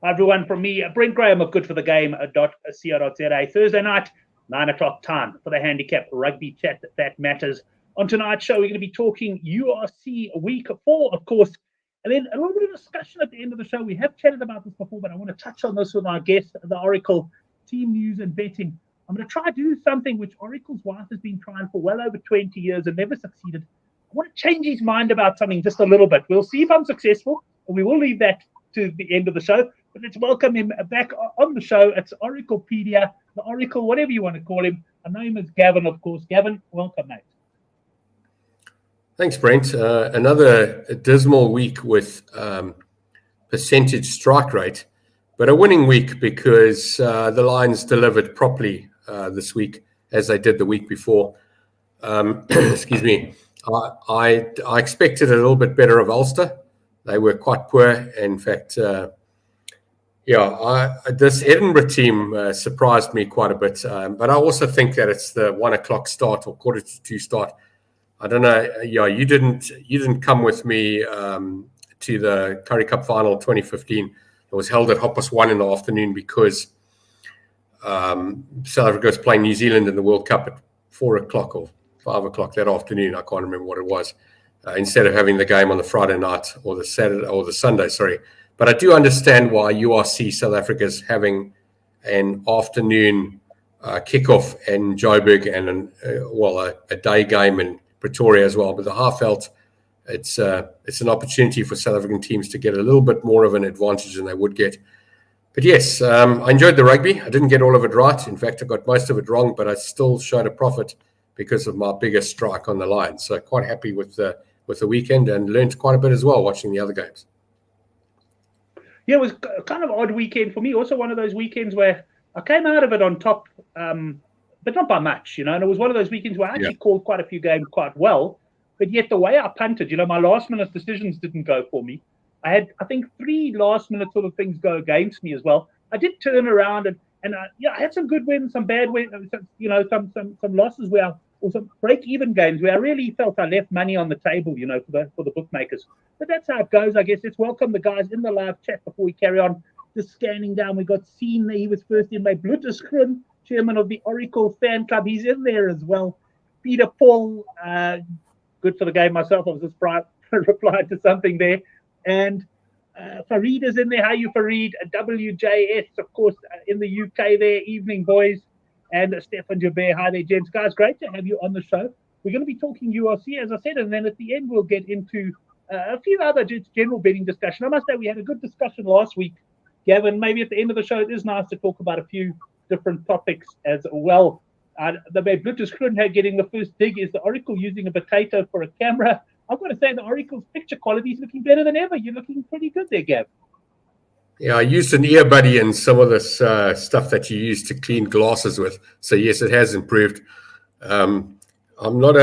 Everyone from me, Brent Graham of goodforthegame.co.za. Thursday night, 9 o'clock time for the Handicap Rugby Chat that matters. On tonight's show, we're going to be talking URC Week 4, of course, and then a little bit of discussion at the end of the show. We have chatted about this before, but I want to touch on this with our guest, the Oracle Team News and Betting. I'm going to try to do something which Oracle's wife has been trying for well over 20 years and never succeeded. I want to change his mind about something just a little bit. We'll see if I'm successful, and we will leave that to the end of the show. But let's welcome him back on the show. It's Oraclepedia, the Oracle, whatever you want to call him. Her name is Gavin, of course. Gavin, welcome, mate. Thanks, Brent. Another dismal week with percentage strike rate, but a winning week because the Lions delivered properly this week as they did the week before. Excuse me. I expected a little bit better of Ulster. They were quite poor. In fact, this Edinburgh team surprised me quite a bit. But I also think that it's the 1 o'clock start or 1:45 start. I don't know. Yeah, you didn't come with me to the Currie Cup final 2015. It was held at 1:30 in the afternoon because South Africa was playing New Zealand in the World Cup at 4 o'clock or 5 o'clock that afternoon. I can't remember what it was. Instead of having the game on the Friday night or the Saturday or the Sunday, sorry. But I do understand why URC South Africa is having an afternoon kickoff in Joburg and a day game in Pretoria as well. But the half felt it's an opportunity for South African teams to get a little bit more of an advantage than they would get. But yes, I enjoyed the rugby. I didn't get all of it right. In fact, I got most of it wrong, but I still showed a profit because of my biggest strike on the line. So quite happy with the weekend and learned quite a bit as well watching the other games. Yeah, it was kind of an odd weekend for me. Also one of those weekends where I came out of it on top, but not by much, And it was one of those weekends where I actually called quite a few games quite well, but yet the way I punted, my last-minute decisions didn't go for me. I had, I think, 3 last-minute sort of things go against me as well. I did turn around and I had some good wins, some bad wins, some losses or some break-even games where I really felt I left money on the table, for the bookmakers. But that's how it goes, I guess. Let's welcome the guys in the live chat before we carry on. Just scanning down, we got Seen. He was first in by Blutterskrin, chairman of the Oracle fan club. He's in there as well. Peter Paul, good for the game myself. I was just replied to something there. And Farid is in there. How are you, Farid? WJS, of course, in the UK there. Evening, boys. And Stefan Jabir. Hi there, gents. Guys, great to have you on the show. We're going to be talking URC, as I said, and then at the end we'll get into a few other general betting discussion. I must say we had a good discussion last week, Gavin. Maybe at the end of the show it is nice to talk about a few different topics as well. The Bluetooth getting the first dig. Is the Oracle using a potato for a camera? I've got to say the Oracle's picture quality is looking better than ever. You're looking pretty good there, Gav. Yeah, I used an earbuddy and some of this stuff that you use to clean glasses with. So, yes, it has improved. I'm not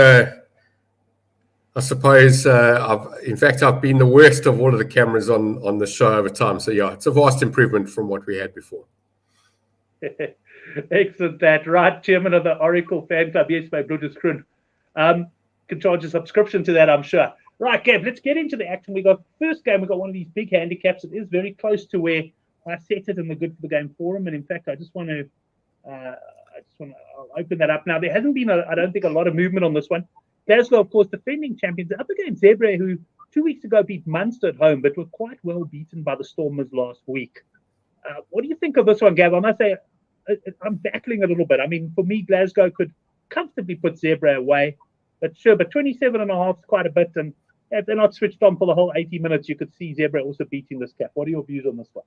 I suppose, I've been the worst of all of the cameras on the show over time. So, yeah, it's a vast improvement from what we had before. Excellent, that. Right, chairman of the Oracle fan club, yes, by Brutus Krun. Can charge a subscription to that, I'm sure. Right, Gav, let's get into the action. We got first game. We got one of these big handicaps. It is very close to where I set it in the Good for the Game forum. And in fact, I just want to I'll open that up now. There hasn't been, I don't think, a lot of movement on this one. Glasgow, of course, defending champions, up against Zebre, who 2 weeks ago beat Munster at home, but were quite well beaten by the Stormers last week. What do you think of this one, Gav? I must say, I'm battling a little bit. I mean, for me, Glasgow could comfortably put Zebre away. But 27.5 is quite a bit. And if they're not switched on for the whole 80 minutes, you could see Zebre also beating this cap. What are your views on this one?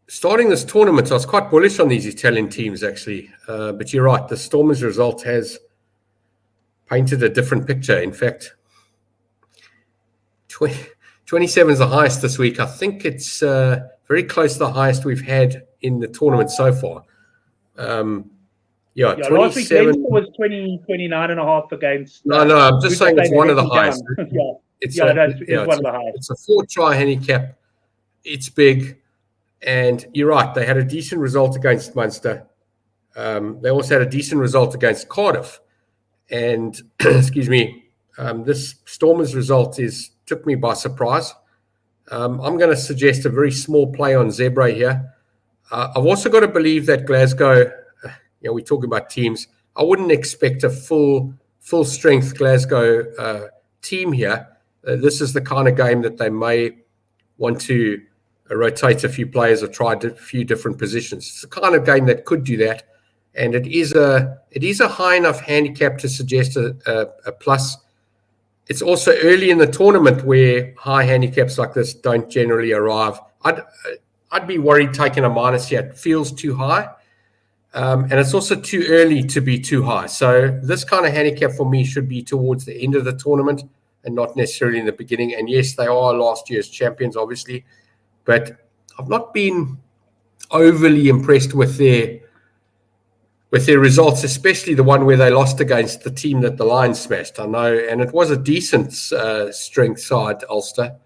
Starting this tournament, I was quite bullish on these Italian teams, actually. But you're right, the Stormers result has painted a different picture. In fact, 27 is the highest this week. I think it's very close to the highest we've had in the tournament so far. 27. Last week Leinster was 29.5 against. No, I'm just saying it's one of the highest. It's one of the highest. It's a 4-try handicap. It's big. And you're right, they had a decent result against Munster. They also had a decent result against Cardiff. And, excuse me, this Stormers result is took me by surprise. I'm going to suggest a very small play on Zebre here. I've also got to believe that Glasgow, we're talking about teams. I wouldn't expect a full strength Glasgow team here. This is the kind of game that they may want to rotate a few players or try a few different positions. It's the kind of game that could do that, and it is a high enough handicap to suggest a plus. It's also early in the tournament where high handicaps like this don't generally arrive. I'd be worried taking a minus here. It feels too high, and it's also too early to be too high. So this kind of handicap for me should be towards the end of the tournament and not necessarily in the beginning. And yes, they are last year's champions, obviously, but I've not been overly impressed with their results, especially the one where they lost against the team that the Lions smashed. I know, and it was a decent strength side, Ulster.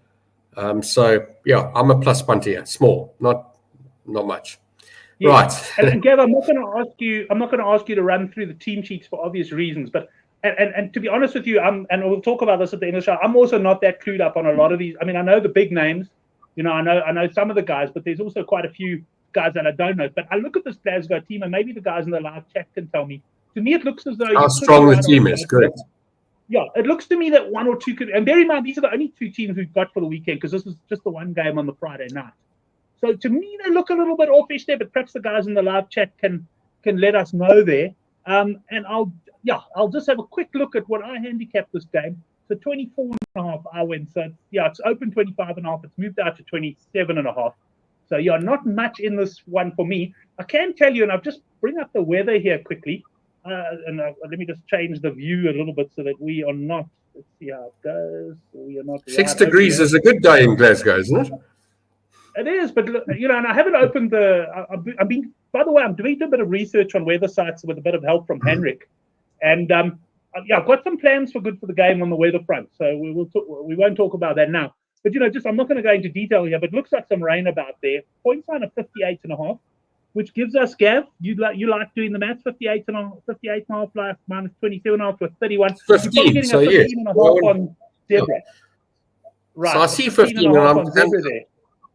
So yeah, I'm a plus punter here, small, not much. Yeah. Right. And Gav, I'm not going to ask you to run through the team sheets for obvious reasons, but and to be honest with you, and we'll talk about this at the end of the show, I'm also not that clued up on a lot of these. I mean, I know the big names, I know some of the guys, but there's also quite a few guys that I don't know. But I look at this Glasgow team, and maybe the guys in the live chat can tell me. To me, it looks as though how strong the team is. Correct. Yeah, it looks to me that one or two could. And bear in mind, these are the only two teams we've got for the weekend because this is just the one game on the Friday night. So to me, they look a little bit offish there, but perhaps the guys in the live chat can let us know there. And I'll just have a quick look at what I handicapped this game. So 24.5 I went. So it's open 25.5. It's moved out to 27.5. So not much in this one for me. I can tell you, and I'll just bring up the weather here quickly. Let me just change the view a little bit so that we are not. Let's see how it goes. We are not 6 degrees is a good day in Glasgow, isn't it? It is, but and I haven't opened I've been. By the way, I'm doing a bit of research on weather sites with a bit of help from Henrik, and I've got some plans for the game on the weather front. So we won't talk about that now. But I'm not going to go into detail here. But it looks like some rain about there. Point sign of 58.5, which gives us, Gav, you like doing the maths. 58.5 like minus 27.5 with 31. 15. So yes, 15.5 on Zebre. Yeah. Right. So I see 15 on Zebre there.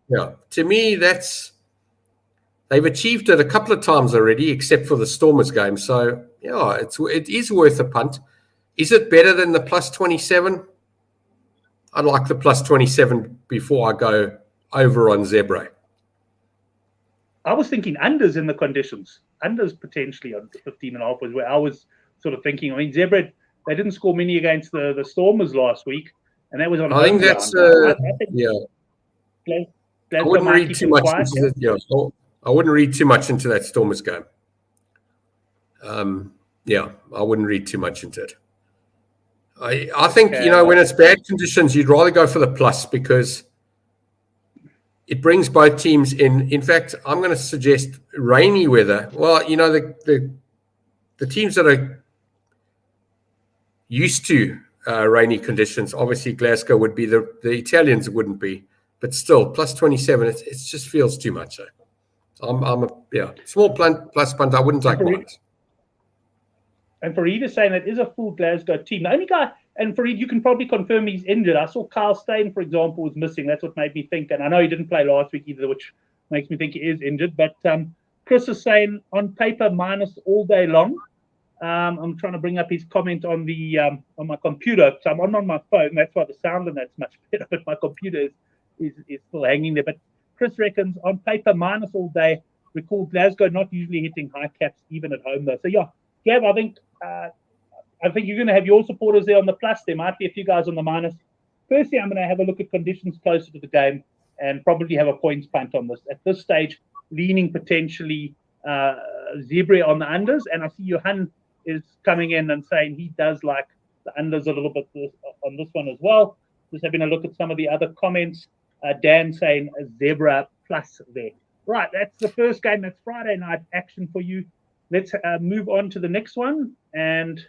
Yeah, to me, they've achieved it a couple of times already, except for the Stormers game. So yeah, it is worth a punt. Is it better than the plus 27? I'd like the plus 27 before I go over on Zebre. I was thinking unders in the conditions. Unders potentially on 15.5 was where I was sort of thinking. I mean, Zebre, they didn't score many against the Stormers last week, and that was on. I think that's yeah. I wouldn't read too much into that. I wouldn't read too much into that Stormers game. I wouldn't read too much into it. I think when it's bad conditions, you'd rather go for the plus because it brings both teams in. In fact, I'm going to suggest rainy weather. Well, the teams that are used to rainy conditions, obviously Glasgow would be. The Italians wouldn't be, but still plus 27. It just feels too much. So I'm a small plus punt. I wouldn't take minus. And Fareed is saying that is a full Glasgow team. The only guy, and Fareed, you can probably confirm he's injured. I saw Carl Steyn, for example, was missing. That's what made me think. And I know he didn't play last week either, which makes me think he is injured. But Chris is saying on paper minus all day long. I'm trying to bring up his comment on the on my computer. So I'm on my phone. That's why the sound on that's much better. But my computer is still hanging there. But Chris reckons on paper minus all day. Recall Glasgow not usually hitting high caps even at home though. So yeah, Gav, I think you're going to have your supporters there on the plus. There might be a few guys on the minus. Firstly, I'm going to have a look at conditions closer to the game and probably have a points punt on this. At this stage, leaning potentially Zebre on the unders. And I see Johan is coming in and saying he does like the unders a little bit on this one as well. Just having a look at some of the other comments. Dan saying a Zebra plus there. Right, that's the first game. That's Friday night action for you. Let's move on to the next one, and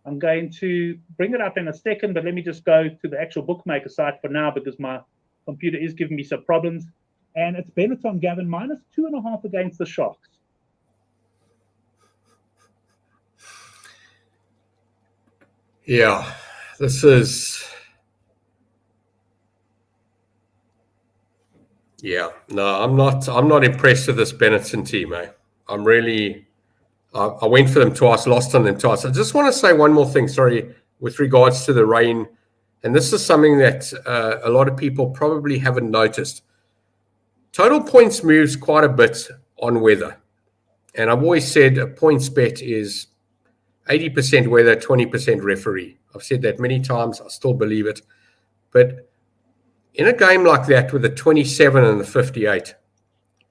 I'm going to bring it up in a second, but let me just go to the actual bookmaker site for now because my computer is giving me some problems. And it's Benetton, Gavin, minus 2.5 against the Sharks. Yeah, this is Yeah, no, I'm not. I'm not impressed with this Benetton team, eh? I'm really. I went for them twice, lost on them twice. I just want to say one more thing. Sorry, with regards to the rain, and this is something that a lot of people probably haven't noticed. Total points moves quite a bit on weather, and I've always said a points bet is 80% weather, 20% referee. I've said that many times. I still believe it, but in a game like that with the 27 and the 58,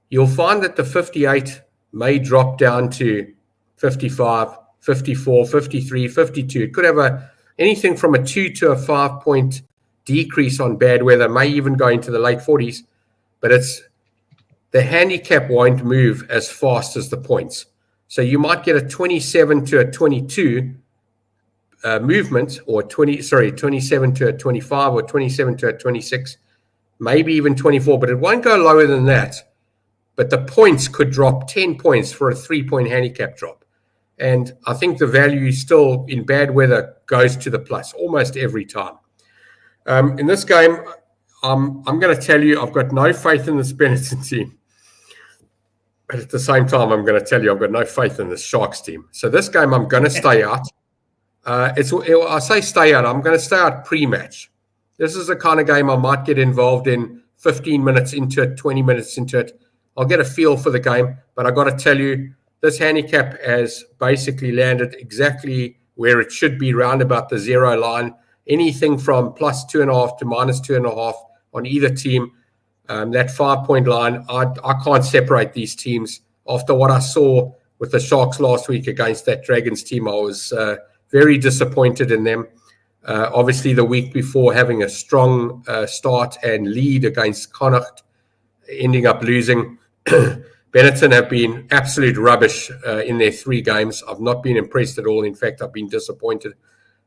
you'll find that the 58 may drop down to 55, 54, 53, 52. It could have anything from a 2 to a 5 point decrease on bad weather, may even go into the late 40s, but the handicap won't move as fast as the points. So you might get a 27 to a 22 movement, or 27 to a 25, or 27 to a 26, maybe even 24, but it won't go lower than that. But the points could drop 10 points for a 3-point handicap drop. And I think the value still in bad weather goes to the plus almost every time. In this game, I'm going to tell you, I've got no faith in this Benetton team. But at the same time, I'm going to tell you, I've got no faith in the Sharks team. So this game, I'm going to stay out. I say stay out. I'm going to stay out pre-match. This is the kind of game I might get involved in 15 minutes into it, 20 minutes into it. I'll get a feel for the game. But I've got to tell you, this handicap has basically landed exactly where it should be, round about the 0 line. Anything from plus 2.5 to minus 2.5 on either team. That 5-point line, I can't separate these teams. After what I saw with the Sharks last week against that Dragons team, I was very disappointed in them. Obviously, the week before, having a strong start and lead against Connacht, ending up losing. Benetton have been absolute rubbish in their 3 games. I've not been impressed at all. In fact, I've been disappointed.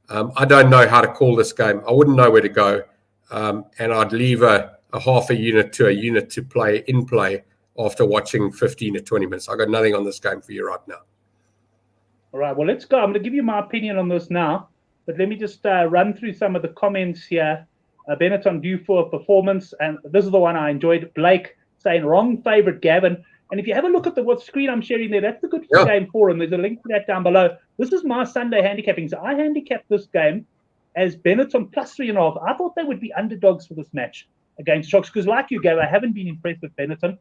I don't know how to call this game. I wouldn't know where to go. And I'd leave a half a unit to play in play after watching 15 to 20 minutes. I've got nothing on this game for you right now. All right, well, let's go. I'm going to give you my opinion on this now, but let me just run through some of the comments here. Benetton due for a performance, and this is the one I enjoyed. Blake saying, wrong favourite, Gavin. And if you have a look at what screen I'm sharing there, that's the Good for Game forum. There's a link to that down below. This is my Sunday handicapping. So I handicapped this game as Benetton plus 3.5. I thought they would be underdogs for this match against Sharks, because like you, Gav, I haven't been impressed with Benetton.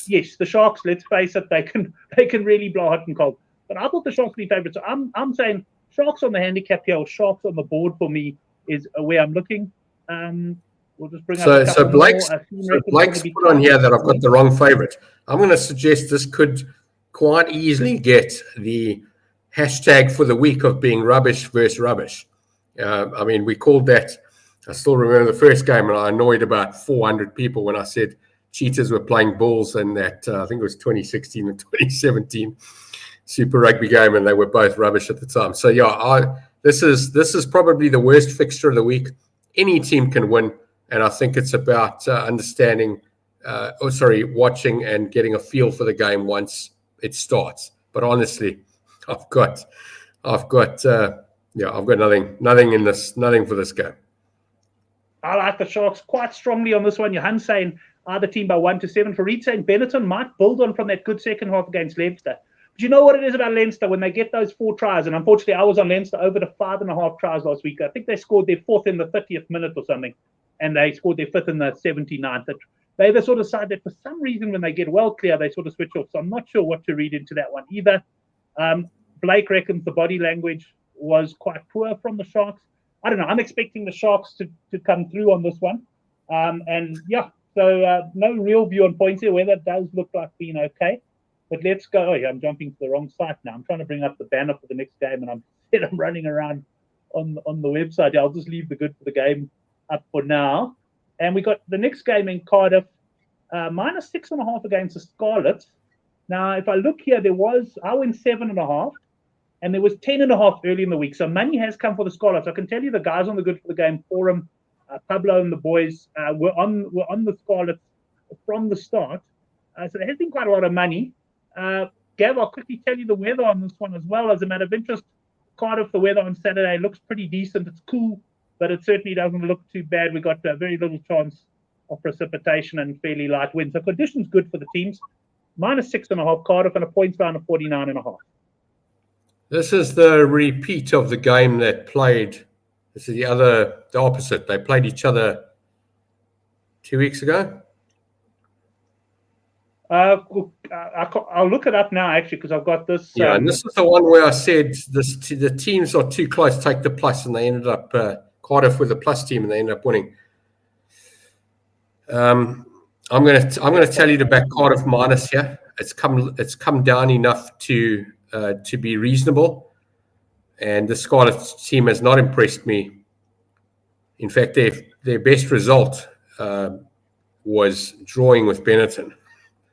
Yes, the Sharks, let's face it, they can really blow hot and cold. But I thought the Sharks would be favourites. So I'm saying Sharks on the handicap here, or Sharks on the board for me is where I'm looking. We'll just bring up so Blake's put on here that I've got the wrong favourite. I'm going to suggest this could quite easily get the hashtag for the week of being rubbish versus rubbish. I mean, we called that. I still remember the first game, and I annoyed about 400 people when I said Cheetahs were playing Bulls, and that I think it was 2016 and 2017 Super Rugby game, and they were both rubbish at the time. So yeah, this is probably the worst fixture of the week. Any team can win, and I think it's about watching and getting a feel for the game once it starts. But honestly, I've got nothing for this game. I like the Sharks quite strongly on this one. Johan saying either team by 1 to 7. Farid saying Benetton might build on from that good second half against Leinster. But you know what it is about Leinster when they get those 4 tries, and unfortunately I was on Leinster over the 5.5 tries last week. I think they scored their 4th in the 30th minute or something, and they scored their 5th in the 79th. They're the sort of side that for some reason when they get well clear, they sort of switch off. So I'm not sure what to read into that one either. Blake reckons the body language was quite poor from the Sharks. I don't know. I'm expecting the Sharks to come through on this one. So no real view on points here. Weather does look like being okay. But let's go. Oh, yeah, I'm jumping to the wrong site now. I'm trying to bring up the banner for the next game, and I'm running around on the website. I'll just leave the good for the game up for now. And we got the next game in Cardiff, minus 6.5 against the Scarlets. Now, if I look here, I went 7.5. And there was 10.5 early in the week. So money has come for the Scarlets. I can tell you the guys on the Good for the Game forum, Pablo and the boys, were on the Scarlets from the start. So there has been quite a lot of money. Gav, I'll quickly tell you the weather on this one as well. As a matter of interest, Cardiff, the weather on Saturday looks pretty decent. It's cool, but it certainly doesn't look too bad. We got very little chance of precipitation and fairly light wind. So conditions good for the teams. -6.5 Cardiff and a points line of 49.5. This is the repeat of the game that played. This is the opposite. They played each other 2 weeks ago. I'll look it up now, actually, because I've got this. Yeah, and this is the one where I said the teams are too close, take the plus, and they ended up Cardiff with the plus team, and they ended up winning. I'm going to tell you to back Cardiff minus here. It's come down enough to be reasonable, and the Scarlets team has not impressed me. In fact, their best result was drawing with Benetton.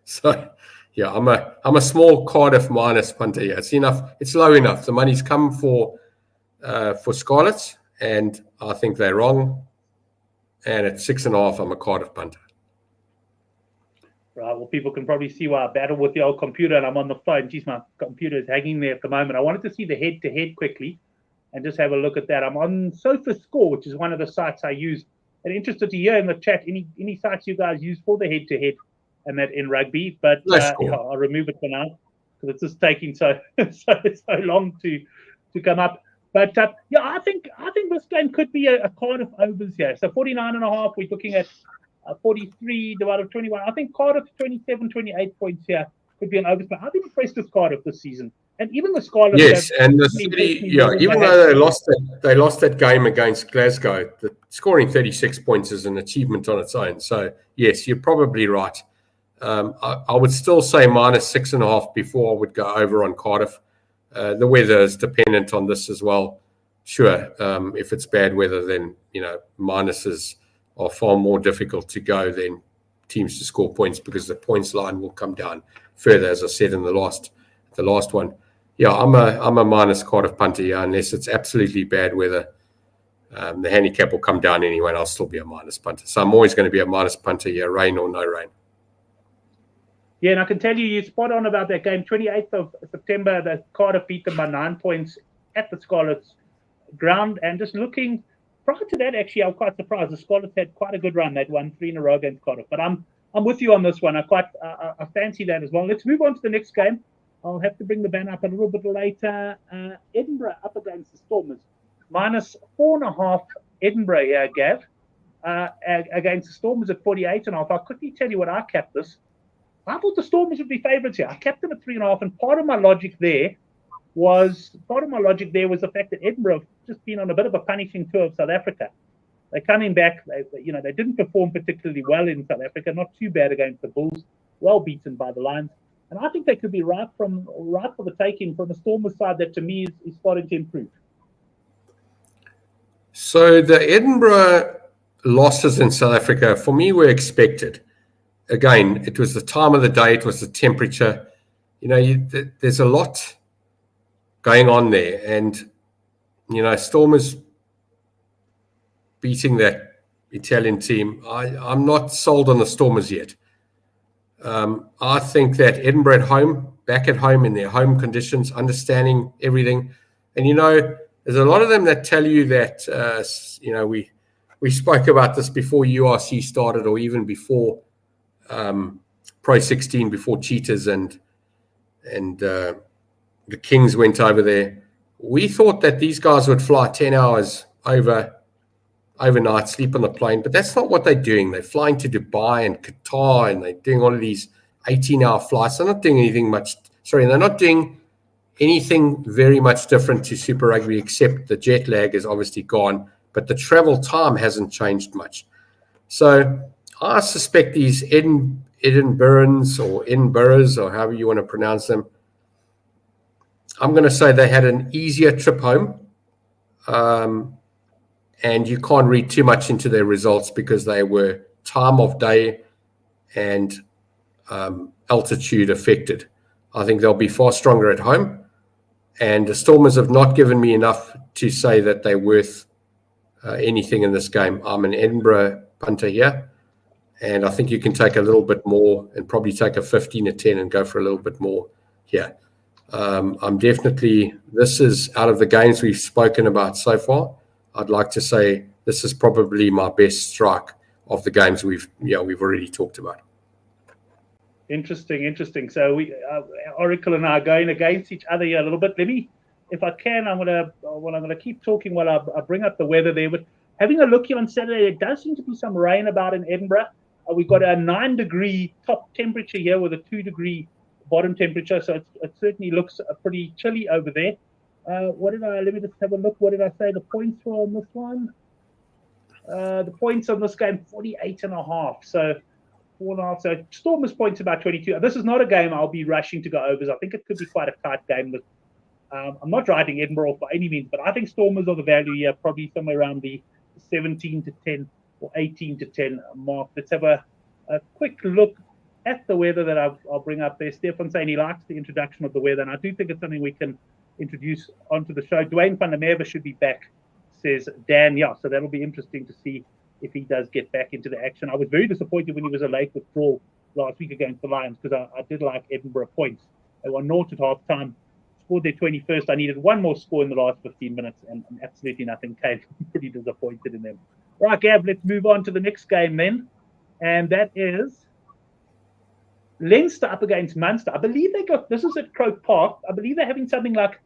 So, yeah, I'm a small Cardiff minus punter here. It's enough. It's low enough. The money's come for Scarlets, and I think they're wrong. And at 6.5, I'm a Cardiff punter. Right. Well, people can probably see why I battle with the old computer, and I'm on the phone. Geez, my computer is hanging there at the moment. I wanted to see the head-to-head quickly, and just have a look at that. I'm on SofaScore, which is one of the sites I use. And interested to hear in the chat any sites you guys use for the head-to-head. And that in rugby, but I'll remove it for now because it's just taking so long to come up. But I think this game could be a Cardiff overs here. So 49.5, we're looking at 43 divided 21. I think Cardiff 27, 28 points here could be an overs. But I've been impressed with Cardiff this season, and even the Scarlets. Yes, and the City, even though they lost that game against Glasgow, scoring 36 points is an achievement on its own. So yes, you're probably right. I would still say -6.5 before I would go over on Cardiff. The weather is dependent on this as well. Sure, if it's bad weather, then minuses are far more difficult to go than teams to score points because the points line will come down further, as I said in the last one. Yeah, I'm a minus Cardiff punter here unless it's absolutely bad weather. The handicap will come down anyway, and I'll still be a minus punter. So I'm always going to be a minus punter here, rain or no rain. Yeah, and I can tell you're spot on about that game. 28th of September, the Cardiff beat them by 9 points at the Scarlets ground. And just looking, prior to that, actually, I was quite surprised. The Scarlets had quite a good run. They'd won 3 in a row against Cardiff. But I'm with you on this one. I fancy that as well. Let's move on to the next game. I'll have to bring the banner up a little bit later. Edinburgh up against the Stormers. -4.5 Edinburgh here, Gav, against the Stormers at 48.5. I'll quickly tell you what I capped this. I thought the Stormers would be favourites here. I kept them at 3.5, and part of my logic there was the fact that Edinburgh have just been on a bit of a punishing tour of South Africa. They're coming back. They didn't perform particularly well in South Africa. Not too bad against the Bulls. Well beaten by the Lions, and I think they could be right for the taking from the Stormers side. That to me is starting to improve. So the Edinburgh losses in South Africa for me were expected. Again, it was the time of the day, it was the temperature. There's a lot going on there. And, Stormers beating that Italian team, I'm not sold on the Stormers yet. I think that Edinburgh at home, back at home in their home conditions, understanding everything. And, there's a lot of them that tell you that, we spoke about this before URC started or even before Pro 16, before Cheetahs and the Kings went over there. We thought that these guys would fly 10 hours overnight, sleep on the plane, but that's not what they're doing. They're flying to Dubai and Qatar, and they're doing all of these 18-hour flights. They're not doing anything much. They're not doing anything very much different to Super Rugby, except the jet lag is obviously gone, but the travel time hasn't changed much. So I suspect these Edinburghs or however you want to pronounce them, I'm going to say they had an easier trip home. And you can't read too much into their results because they were time of day and altitude affected. I think they'll be far stronger at home. And the Stormers have not given me enough to say that they're worth anything in this game. I'm an Edinburgh punter here. And I think you can take a little bit more and probably take a 15-10 and go for a little bit more here. This is out of the games we've spoken about so far, I'd like to say this is probably my best strike of the games we've already talked about. Interesting. So we Oracle and I are going against each other here a little bit. Let me, if I can, I'm gonna keep talking while I bring up the weather there. But having a look here on Saturday, there does seem to be some rain about in Edinburgh. We've got a 9-degree top temperature here with a 2-degree bottom temperature, so it certainly looks pretty chilly over there. Let me just have a look. What did I say? The points were on this one. The points on this game, 48.5. So 4.5. So Stormers points about 22. This is not a game I'll be rushing to go overs. I think it could be quite a tight game. But I'm not writing Edinburgh by any means, but I think Stormers are the value here, probably somewhere around the 17-10 or 18-10 mark. Let's have a quick look at the weather that I'll bring up there. Stefan saying he likes the introduction of the weather, and I do think it's something we can introduce onto the show. Dwayne van der Merwe should be back, says Dan. Yeah, so that'll be interesting to see if he does get back into the action. I was very disappointed when he was a late withdrawal last week against the Lions, because I did like Edinburgh points. They were 0 at half time, scored their 21st. I needed one more score in the last 15 minutes, and absolutely nothing came. Pretty disappointed in them. Right, Gav, let's move on to the next game then. And that is Leinster up against Munster. I believe this is at Croke Park. I believe they're having something like,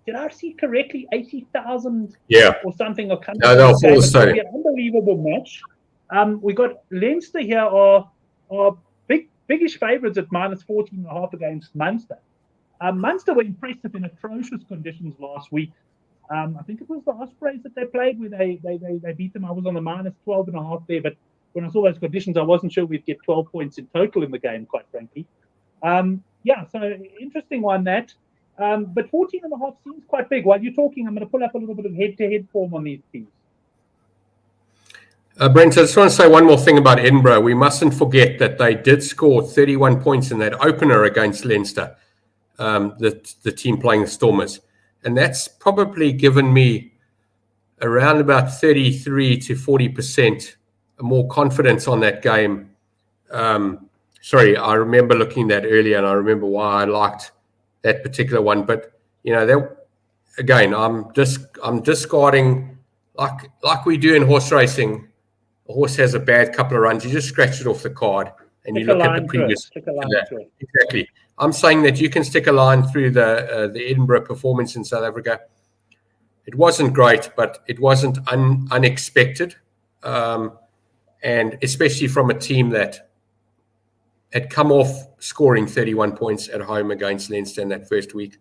did I see correctly, 80,000 or something? No, they'll fall the stadium. It's an unbelievable match. We got Leinster here are biggish favourites at -14.5 against Munster. Munster were impressive in atrocious conditions last week. I think it was the Ospreys that they played where they beat them. I was on the -12.5 there, but when I saw those conditions, I wasn't sure we'd get 12 points in total in the game, quite frankly. So interesting one that. But 14.5 seems quite big. While you're talking, I'm going to pull up a little bit of head-to-head form on these teams. Brent, I just want to say one more thing about Edinburgh. We mustn't forget that they did score 31 points in that opener against Leinster, the team playing the Stormers. And that's probably given me around about 33 to 40% more confidence on that game. I remember looking at that earlier, and I remember why I liked that particular one. But again, I'm discarding like we do in horse racing. A horse has a bad couple of runs, you just scratch it off the card, and you look at the previous. Exactly. I'm saying that you can stick a line through the Edinburgh performance in South Africa. It wasn't great, but it wasn't unexpected, and especially from a team that had come off scoring 31 points at home against Leinster in that first week.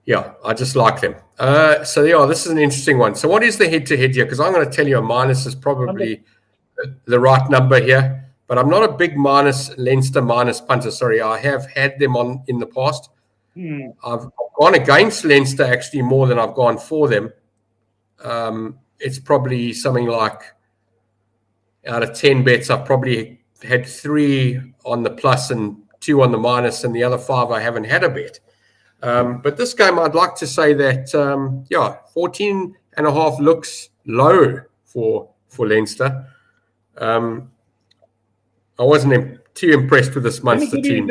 Yeah, I just like them. This is an interesting one. So what is the head-to-head here? Because I'm going to tell you a minus is probably the right number here. But I'm not a big Leinster minus punter. Sorry, I have had them on in the past. I've gone against Leinster actually more than I've gone for them. It's probably something like out of 10 bets, I've probably had 3 on the plus and 2 on the minus, and the other 5 I haven't had a bet. But this game, I'd like to say that 14.5 looks low for Leinster. I wasn't too impressed with this Munster team.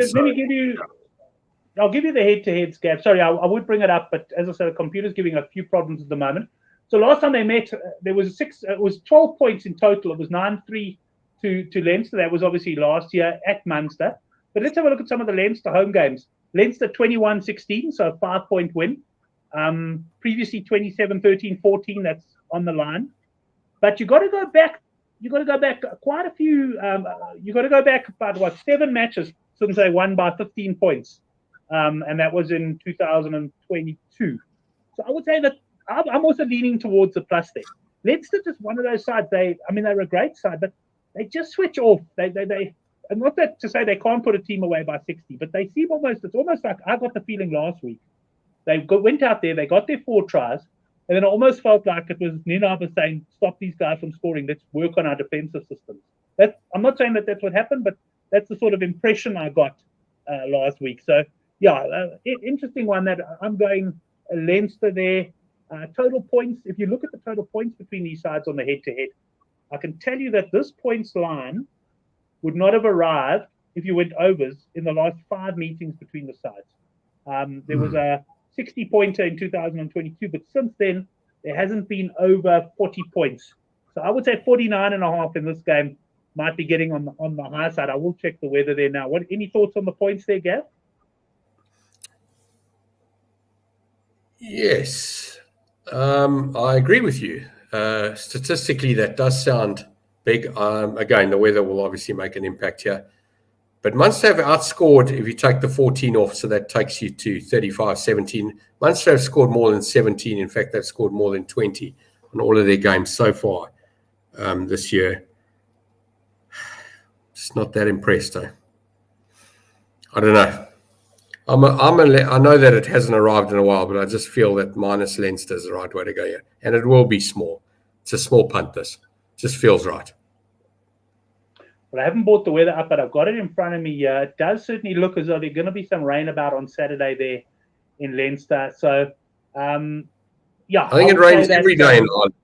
I'll give you the head-to-heads, Gab. Sorry, I would bring it up, but as I said, the computer's giving a few problems at the moment. So last time they met, there was 12 points in total. It was 9-3 to Leinster. That was obviously last year at Munster. But let's have a look at some of the Leinster home games. Leinster 21-16, so a 5-point win. Previously 27-13-14, that's on the line. But you got to go back. You got to go back quite a few. You got to go back about 7 matches since they won by 15 points, and that was in 2022. So I would say that I'm also leaning towards the plus there. Leinster just one of those sides. They're a great side, but they just switch off. They and not that to say they can't put a team away by 60, but they seem it's almost like I got the feeling last week. They went out there, they got their 4 tries. And then it almost felt like it was Nina saying, stop these guys from scoring. Let's work on our defensive systems. I'm not saying that that's what happened, but that's the sort of impression I got last week. So, interesting one that I'm going Leinster there. Total points, if you look at the total points between these sides on the head-to-head, I can tell you that this points line would not have arrived if you went overs in the last 5 meetings between the sides. There was a 60-pointer in 2022, but since then, there hasn't been over 40 points So I would say 49.5 in this game might be getting on the high side. I will check the weather there now. Any thoughts on the points there, Gav? Yes, I agree with you. Statistically, that does sound big. Again, the weather will obviously make an impact here. But Munster have outscored, if you take the 14 off, so that takes you to 35-17. Munster have scored more than 17. In fact, they've scored more than 20 on all of their games so far this year. Just not that impressed, though. I don't know. I know that it hasn't arrived in a while, but I just feel that minus Leinster is the right way to go here. And it will be small. It's a small punt, this. Just feels right. Well, I haven't brought the weather up, but I've got it in front of me here. It does certainly look as though there's going to be some rain about on Saturday there in Leinster. So, yeah. I think it rains every day in Ireland.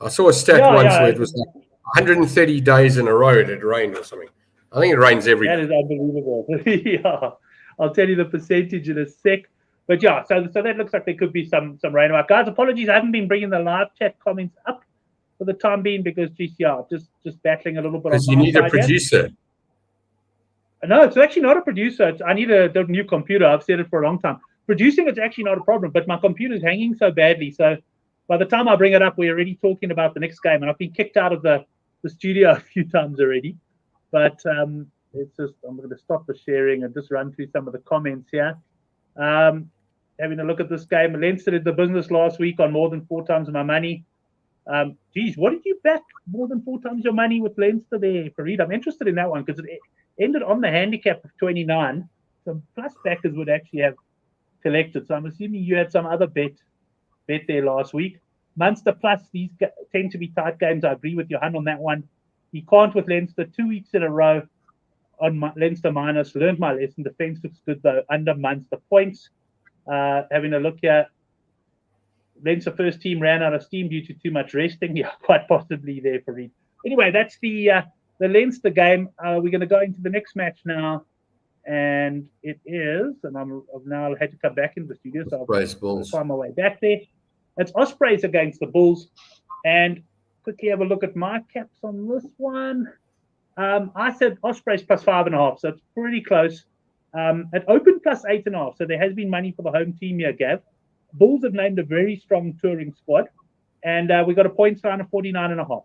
I saw a stat once where it was like 130 days in a row it had rained or something. I think it rains every day. That is unbelievable. Yeah. I'll tell you the percentage in a sec. But yeah, so that looks like there could be some rain about. Guys, apologies. I haven't been bringing the live chat comments up for the time being because, geez, yeah, just battling a little bit. Because you need a producer. No, it's actually not a producer. I need a new computer. I've said it for a long time. Producing it's actually not a problem, but my computer's hanging so badly. So by the time I bring it up, we're already talking about the next game. And I've been kicked out of the studio a few times already. But it's just, I'm going to stop the sharing and just run through some of the comments here. Having a look at this game. Leinster did the business last week on more than 4 times my money. Geez, what did you bet more than 4 times your money with Leinster there, Farid? I'm interested in that one because it ended on the handicap of 29. Some plus backers would actually have collected. So I'm assuming you had some other bet there last week. Munster plus, these tend to be tight games. I agree with Johan on that one. He can't with Leinster 2 weeks in a row on Leinster minus. Learned my lesson. Defence looks good though. Under Munster points. Having a look here. Leinster first team ran out of steam due to too much resting. Yeah, quite possibly there for Reed. Anyway, that's the Leinster game. We're going to go into the next match now, and it is. And I've now had to come back into the studio, so I'll find my way back there. It's Ospreys against the Bulls, and quickly have a look at my caps on this one. I said Ospreys plus 5.5, so it's pretty close. It opened plus 8.5, so there has been money for the home team here, Gav. Bulls have named a very strong touring squad, and we got a points line of 49.5.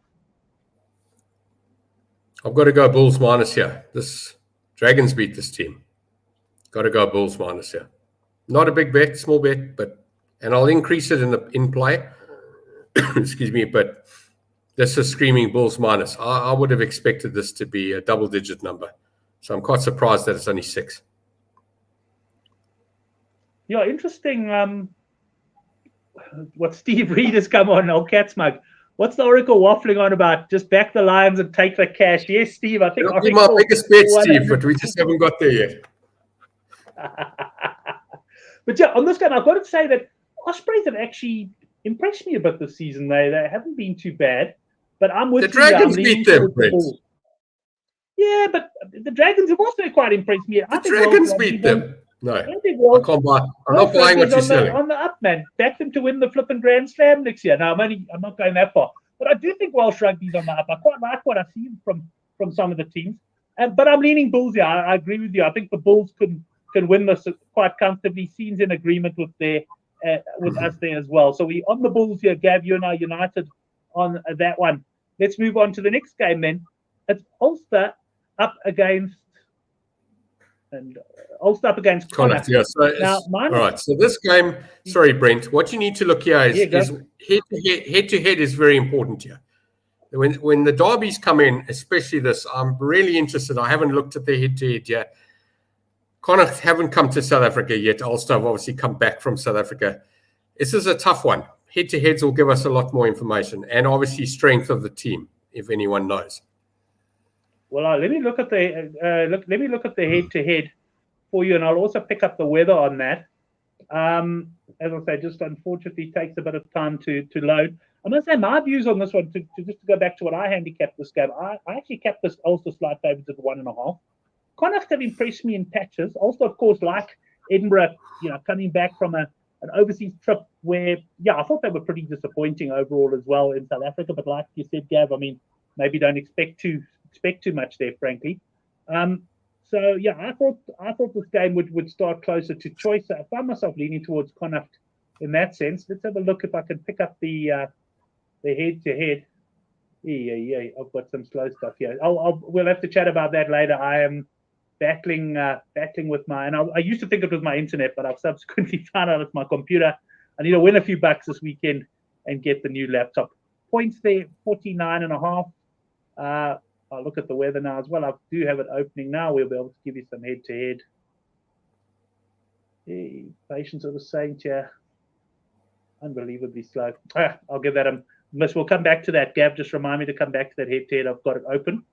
I've got to go Bulls minus here. This Dragons beat this team. Got to go Bulls minus here. Not a big bet, small bet, and I'll increase it in play. Excuse me, but this is screaming Bulls minus. I would have expected this to be a double-digit number, so I'm quite surprised that it's only 6. Yeah, interesting. What Steve Reed has come on, old cat smug. What's the Oracle waffling on about? Just back the Lions and take the cash. Yes, Steve, I think that'll be my biggest bet, Steve, but we just haven't got there yet. But yeah, on this game, I've got to say that Ospreys have actually impressed me a bit this season. They haven't been too bad, but I'm with the Dragons beat them, Brent. Yeah, but the Dragons have also quite impressed me. The Dragons beat them. No, I can't buy. I'm not buying what you're selling. On the up, man. Back them to win the flipping Grand Slam next year. Now, I'm not going that far, but I do think Welsh rugby's on the up. I quite like what I see from some of the teams, but I'm leaning Bulls here. I agree with you. I think the Bulls can win this quite comfortably. Seems in agreement with us there as well. So we on the Bulls here. Gav, you and I united on that one. Let's move on to the next game then. It's Ulster up against. And Ulster up against Connacht. Yeah, all right. So this game, sorry, Brent. What you need to look here is head to head is very important here. When the derbies come in, especially this, I'm really interested. I haven't looked at the head to head yet. Connacht haven't come to South Africa yet. Ulster have obviously come back from South Africa. This is a tough one. Head to heads will give us a lot more information, and obviously strength of the team, if anyone knows. Well, let me look at the head-to-head for you, and I'll also pick up the weather on that. As I say, just unfortunately takes a bit of time to load. I'm going to say my views on this one, to go back to what I handicapped this game. I actually kept this Ulster slight favourites at 1.5. Connacht have impressed me in patches. Ulster, of course, like Edinburgh, coming back from a an overseas trip where, I thought they were pretty disappointing overall as well in South Africa. But like you said, Gav, I mean, maybe don't expect too much there, frankly. So yeah, I thought this game would start closer to choice. I found myself leaning towards Connacht in that sense. Let's have a look if I can pick up the head-to-head. Yeah, I've got some slow stuff here. We'll have to chat about that later. I am battling with I used to think it was my internet, but I've subsequently found out it's my computer. I need to win a few bucks this weekend and get the new laptop. Points there, 49.5. I'll look at the weather now as well. I do have it opening now. We'll be able to give you some head-to-head. Hey, patience of the saint here. Unbelievably slow. I'll give that a miss. We'll come back to that. Gav, just remind me to come back to that head-to-head. I've got it open.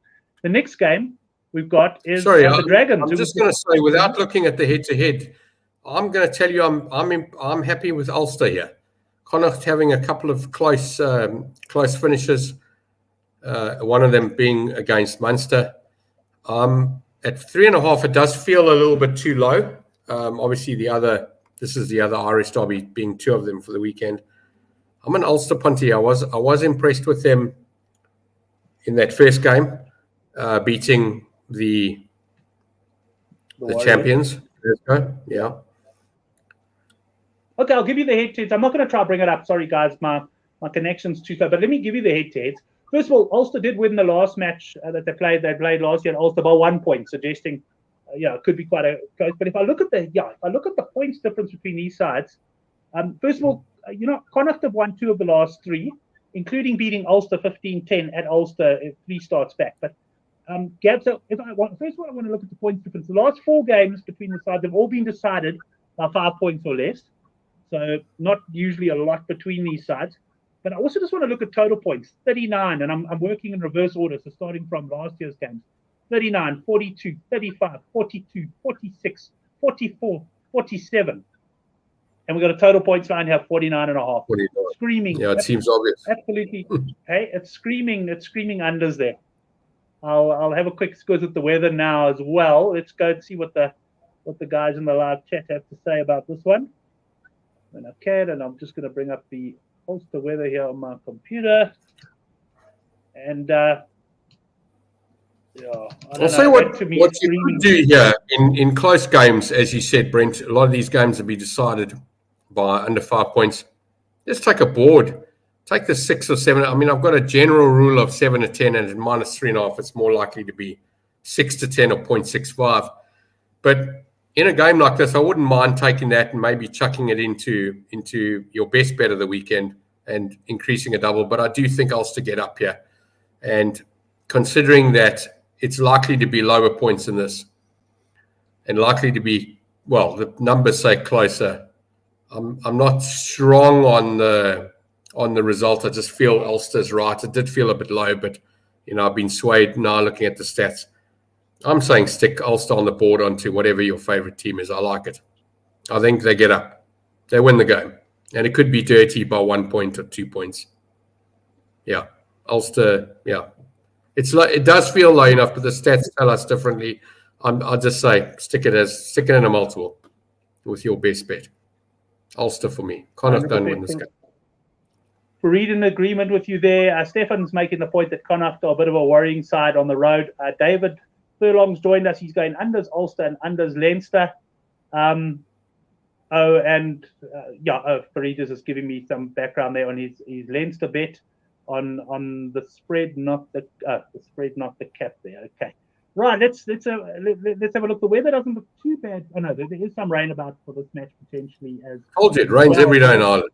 The next game we've got is the Dragons. I'm just going to say, without looking at the head-to-head, I'm going to tell you I'm happy with Ulster here. Connacht having a couple of close finishes. One of them being against Munster. At 3.5, it does feel a little bit too low. Obviously, this is the other Irish derby, being two of them for the weekend. I'm an Ulster punter. I was impressed with them in that first game, beating the champions. Yeah. Okay, I'll give you the head-to-heads. I'm not going to try to bring it up. Sorry, guys, my connection's too slow. But let me give you the head-to-heads. First of all, Ulster did win the last match that they played. They played last year at Ulster by 1 point, suggesting, it could be quite a close. But if I look at the points difference between these sides, first of all, Connacht have won 2 of the last 3, including beating Ulster 15-10 at Ulster 3 starts back. But Gab, so first of all, I want to look at the points difference. The last 4 games between the sides have all been decided by 5 points or less. So not usually a lot between these sides. But I also just want to look at total points, 39, and I'm working in reverse order, so starting from last year's games. 39, 42, 35, 42, 46, 44, 47. And we've got a total points line here, 49.5. Screaming. Yeah, it seems obvious. Absolutely. Hey, it's screaming unders there. I'll have a quick squiz at the weather now as well. Let's go and see what the guys in the live chat have to say about this one. And I'm just going to bring up the Ulster weather here on my computer, and I'll say what you could do here in close games, as you said, Brent. A lot of these games will be decided by under 5 points. Let's take a board, take the 6 or 7. I mean, I've got a general rule of 7 to 10, and at minus 3.5, it's more likely to be 6 to 10 or 0.65. But in a game like this, I wouldn't mind taking that and maybe chucking it into your best bet of the weekend and increasing a double. But I do think Ulster get up here. And considering that it's likely to be lower points in this and likely to be, the numbers say closer, I'm not strong on the result. I just feel Ulster's right. It did feel a bit low, but, I've been swayed now looking at the stats. I'm saying stick Ulster on the board onto whatever your favourite team is. I like it. I think they get up. They win the game. And it could be dirty by 1 point or 2 points. Yeah. Ulster, yeah. It does feel low enough, but the stats tell us differently. I'll just say stick it in a multiple with your best bet. Ulster for me. Connacht don't win this game. Read in agreement with you there. Stefan's making the point that Connacht are a bit of a worrying side on the road. David Furlong's joined us. He's going unders Ulster and unders Leinster. Faridas is giving me some background there on his Leinster bet on the spread, not the cap there. Okay, right. Let's have a look. The weather doesn't look too bad. Oh no, there is some rain about for this match potentially. As told you, it rains every day in Ireland.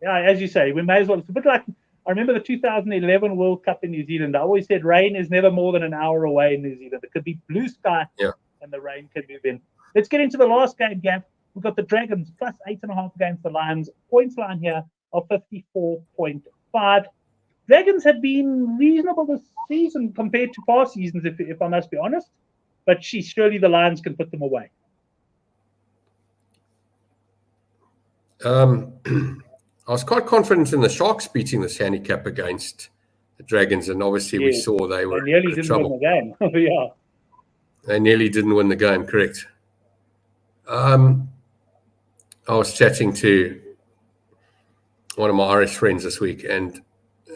Yeah, as you say, we may as well. It's a bit like I remember the 2011 World Cup in New Zealand. I always said rain is never more than an hour away in New Zealand. It could be blue sky, and the rain can move in. Let's get into the last game, Gav. We've got the Dragons plus 8.5 against the Lions. Points line here of 54.5. Dragons have been reasonable this season compared to past seasons, if I must be honest. But surely the Lions can put them away. I was quite confident in the Sharks beating this handicap against the Dragons, and obviously we saw they were nearly didn't trouble. Win the game. Yeah, they nearly didn't win the game. Correct. I was chatting to one of my Irish friends this week, and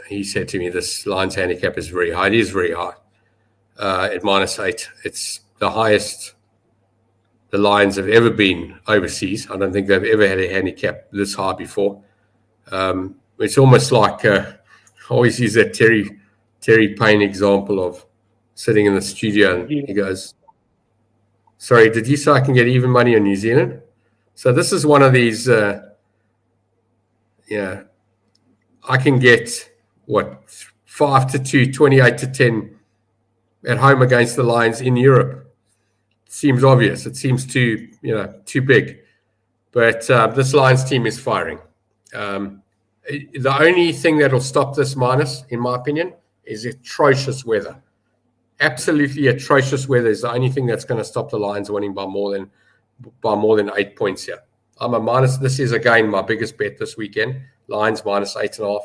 he said to me, this Lions handicap is very high. It is very high. At -8, it's the highest the Lions have ever been overseas. I don't think they've ever had a handicap this high before. It's almost like I always use that Terry Payne example of sitting in the studio, and he goes, "Sorry, did you say I can get even money on New Zealand?" So this is one of these, I can get, 5-2, 28-10 at home against the Lions in Europe. It seems obvious. It seems too big. But this Lions team is firing. The only thing that will stop this minus, in my opinion, is atrocious weather. Absolutely atrocious weather is the only thing that's going to stop the Lions winning by more than 8 points here. I'm a minus. This is again my biggest bet this weekend. Lions -8.5.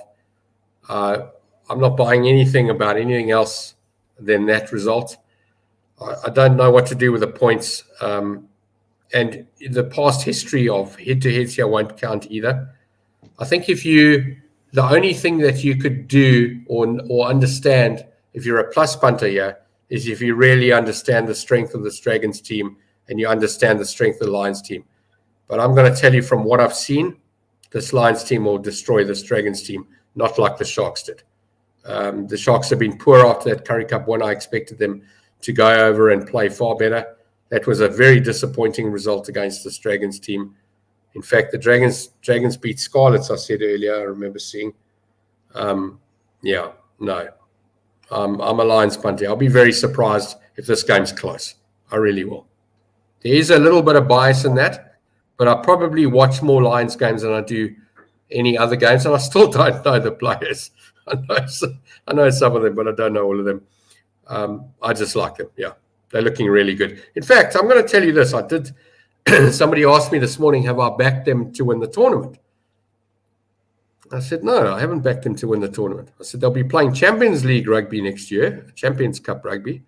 I'm not buying anything about anything else than that result. I don't know what to do with the points. And the past history of head-to-heads here won't count either. I think the only thing that you could do or understand if you're a plus punter here is if you really understand the strength of this Dragons team and you understand the strength of the Lions team. But I'm going to tell you from what I've seen, this Lions team will destroy this Dragons team, not like the Sharks did. The Sharks have been poor after that Currie Cup win. I expected them to go over and play far better. That was a very disappointing result against this Dragons team. In fact, the Dragons beat Scarlets, I said earlier, I remember seeing. I'm a Lions punter. I'll be very surprised if this game's close. I really will. There is a little bit of bias in that, but I probably watch more Lions games than I do any other games, and I still don't know the players. I know some of them, but I don't know all of them. I just like them. Yeah, they're looking really good. In fact, I'm going to tell you this. Somebody asked me this morning, have I backed them to win the tournament? I said, no, I haven't backed them to win the tournament. I said, they'll be playing Champions League rugby next year, Champions Cup rugby.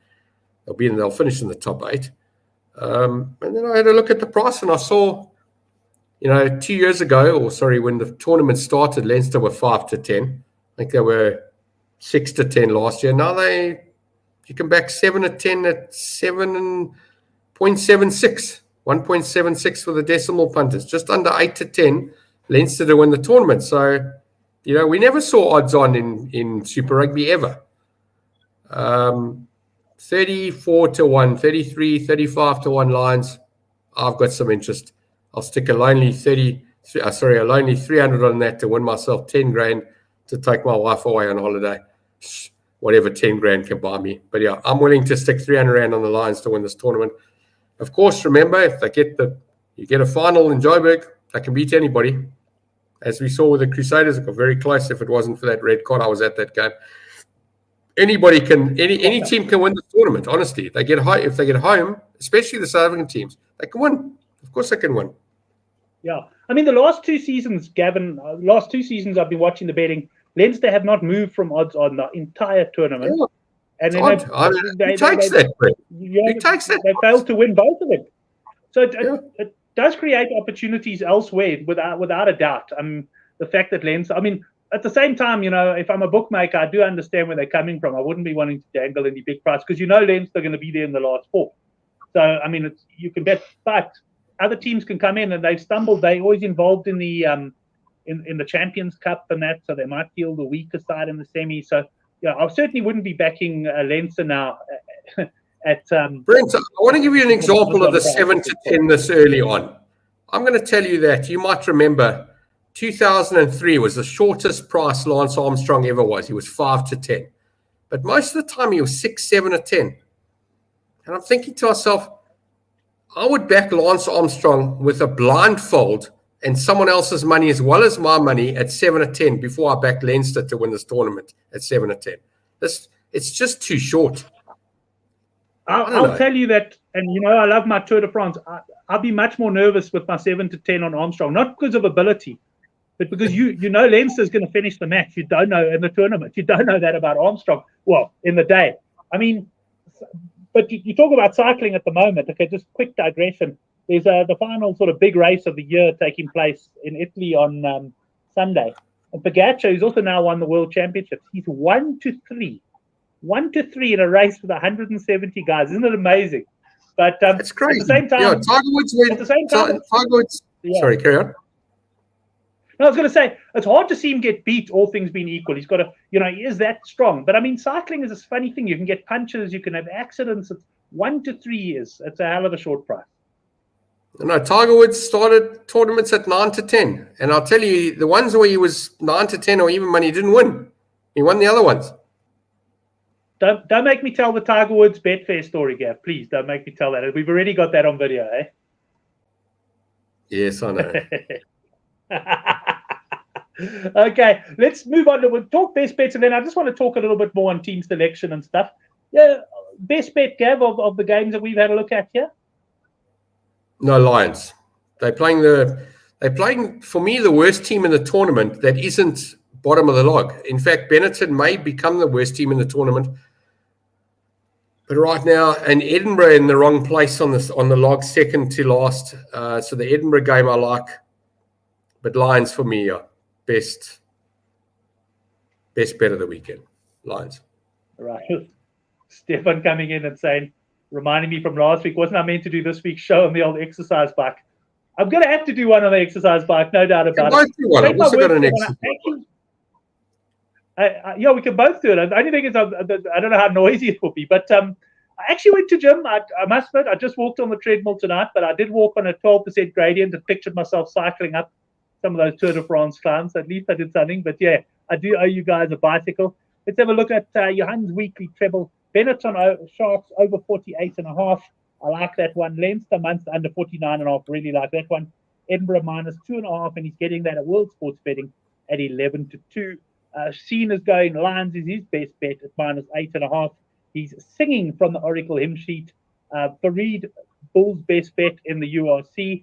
They'll finish in the top 8. And then I had a look at the price and I saw, 2 years ago, when the tournament started, Leinster were 5-10. I think they were 6-10 last year. Now you can back 7-10 at 7.76, 1.76 for the decimal punters, just under 8-10. Leinster to win the tournament. So, we never saw odds on in Super Rugby ever. 34-1, 33, 35-1 Lions. I've got some interest. I'll stick a lonely 300 on that to win myself 10 grand to take my wife away on holiday. Whatever 10 grand can buy me. But yeah, I'm willing to stick 300 rand on the Lions to win this tournament. Of course, remember, if they you get a final in Joburg, they can beat anybody. As we saw with the Crusaders, it got very close. If it wasn't for that red card, I was at that game. Anybody can, any team can win the tournament. Honestly, if they get home, especially the South African teams, they can win. Of course, they can win. Yeah, I mean the last 2 seasons, Gavin. I've been watching the betting. Leinster have not moved from odds on the entire tournament. Yeah. And then who takes that? They failed to win both of them. So it does create opportunities elsewhere, without a doubt. The fact that Leinster, at the same time, if I'm a bookmaker, I do understand where they're coming from. I wouldn't be wanting to dangle any big price because Leinster are going to be there in the last 4. So you can bet, but other teams can come in and they've stumbled. They're always involved in the in the Champions Cup and that, so they might feel the weaker side in the semi. So yeah, I certainly wouldn't be backing Leinster now. Brent, I want to give you an example of the 7-10 this early on. I'm going to tell you that you might remember 2003 was the shortest price Lance Armstrong ever was. He was 5-10, but most of the time he was 6, 7-10. And I'm thinking to myself, I would back Lance Armstrong with a blindfold and someone else's money as well as my money at 7-10 before I back Leinster to win this tournament at 7-10. It's just too short. I'll tell you that, and I love my Tour de France. I'll be much more nervous with my 7-10 on Armstrong, not because of ability, but because Leinster's going to finish the match. You don't know in the tournament. You don't know that about Armstrong. Well, in the day. But you talk about cycling at the moment. Okay, just quick digression. there's the final sort of big race of the year taking place in Italy on Sunday. And Pogacar, who's also now won the World Championships, he's 1-3. 1-3 in a race with 170 guys. Isn't it amazing? But it's crazy. At the same time, yeah, Tiger Woods went. At the same time, Tiger Woods. Yeah. Sorry, carry on. No, I was going to say it's hard to see him get beat. All things being equal, he's got to, he is that strong. But I mean, cycling is this funny thing. You can get punches, you can have accidents. It's 1 to 3 years. It's a hell of a short price. No, Tiger Woods started tournaments at 9 to 10, and I'll tell you, the ones where he was 9 to 10 or even money, he didn't win. He won the other ones. Don't make me tell the Tiger Woods Betfair story, Gav. Please don't make me tell that. We've already got that on video, eh? Yes, I know. Okay, let's move on. We'll talk best bets, and then I just want to talk a little bit more on team selection and stuff. Yeah, best bet, Gav, of the games that we've had a look at here. No, Lions. They're playing for me the worst team in the tournament that isn't bottom of the log. In fact, Benetton may become the worst team in the tournament. But right now, and Edinburgh in the wrong place on the log, second to last. So the Edinburgh game I like, but Lions for me are best bet of the weekend. Lions. Right. Stefan coming in and saying, reminding me from last week, wasn't I meant to do this week's show on the old exercise bike? I'm going to have to do one on the exercise bike, no doubt about it. I've also got an exercise bike. Yeah, we can both do it. The only thing is, I don't know how noisy it will be. But I actually went to gym. I must admit, I just walked on the treadmill tonight, but I did walk on a 12% gradient and pictured myself cycling up some of those Tour de France climbs. At least I did something. But yeah, I do owe you guys a bicycle. Let's have a look at Johan's weekly treble. Benetton Sharks over 48.5. I like that one. Leinster Munster under 49.5. Really like that one. Edinburgh minus 2.5, and he's getting that at World Sports Betting at 11 to 2. Sheen is going. Lions is his best bet at minus 8.5. He's singing from the Oracle hymn sheet. Fareed, Bull's best bet in the URC.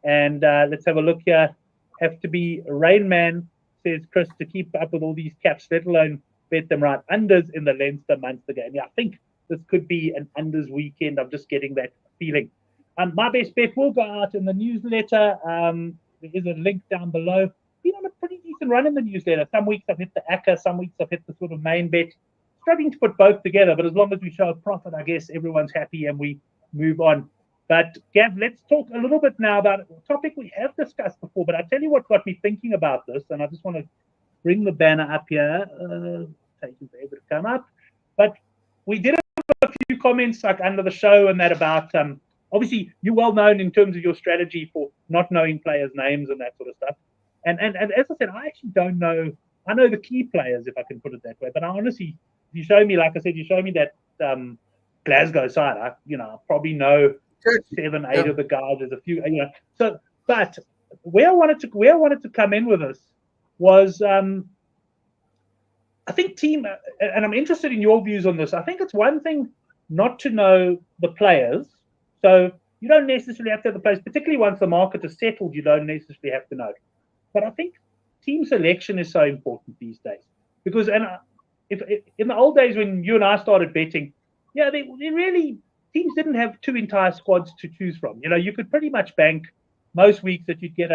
And let's have a look here. Have to be Rain Man, says Chris, to keep up with all these caps, let alone bet them right. Unders in the Leinster Munster game. Yeah, I think this could be an unders weekend. I'm just getting that feeling. My best bet will go out in the newsletter. There is a link down below. Been on a pretty decent run in the newsletter. Some weeks I've hit the ACCA, some weeks I've hit the sort of main bet. Struggling to put both together, but as long as we show a profit, I guess everyone's happy and we move on. But Gav, let's talk a little bit now about a topic we have discussed before, but I tell you what got me thinking about this, and I just want to bring the banner up here. Taking forever to come up. But we did have a few comments like under the show and that about, obviously you're well known in terms of your strategy for not knowing players' names and that sort of stuff. And as I said, I actually don't know. I know the key players, if I can put it that way. But I honestly, you show me, like I said, you show me that Glasgow side. I probably know 7, 8 of the guys. There's a few, So, but where I wanted to come in with this was, I think team, and I'm interested in your views on this. I think it's one thing not to know the players. So you don't necessarily have to have the players, particularly once the market is settled. You don't necessarily have to know. But I think team selection is so important these days because, if in the old days when you and I started betting, they really teams didn't have 2 entire squads to choose from. You could pretty much bank most weeks that you'd get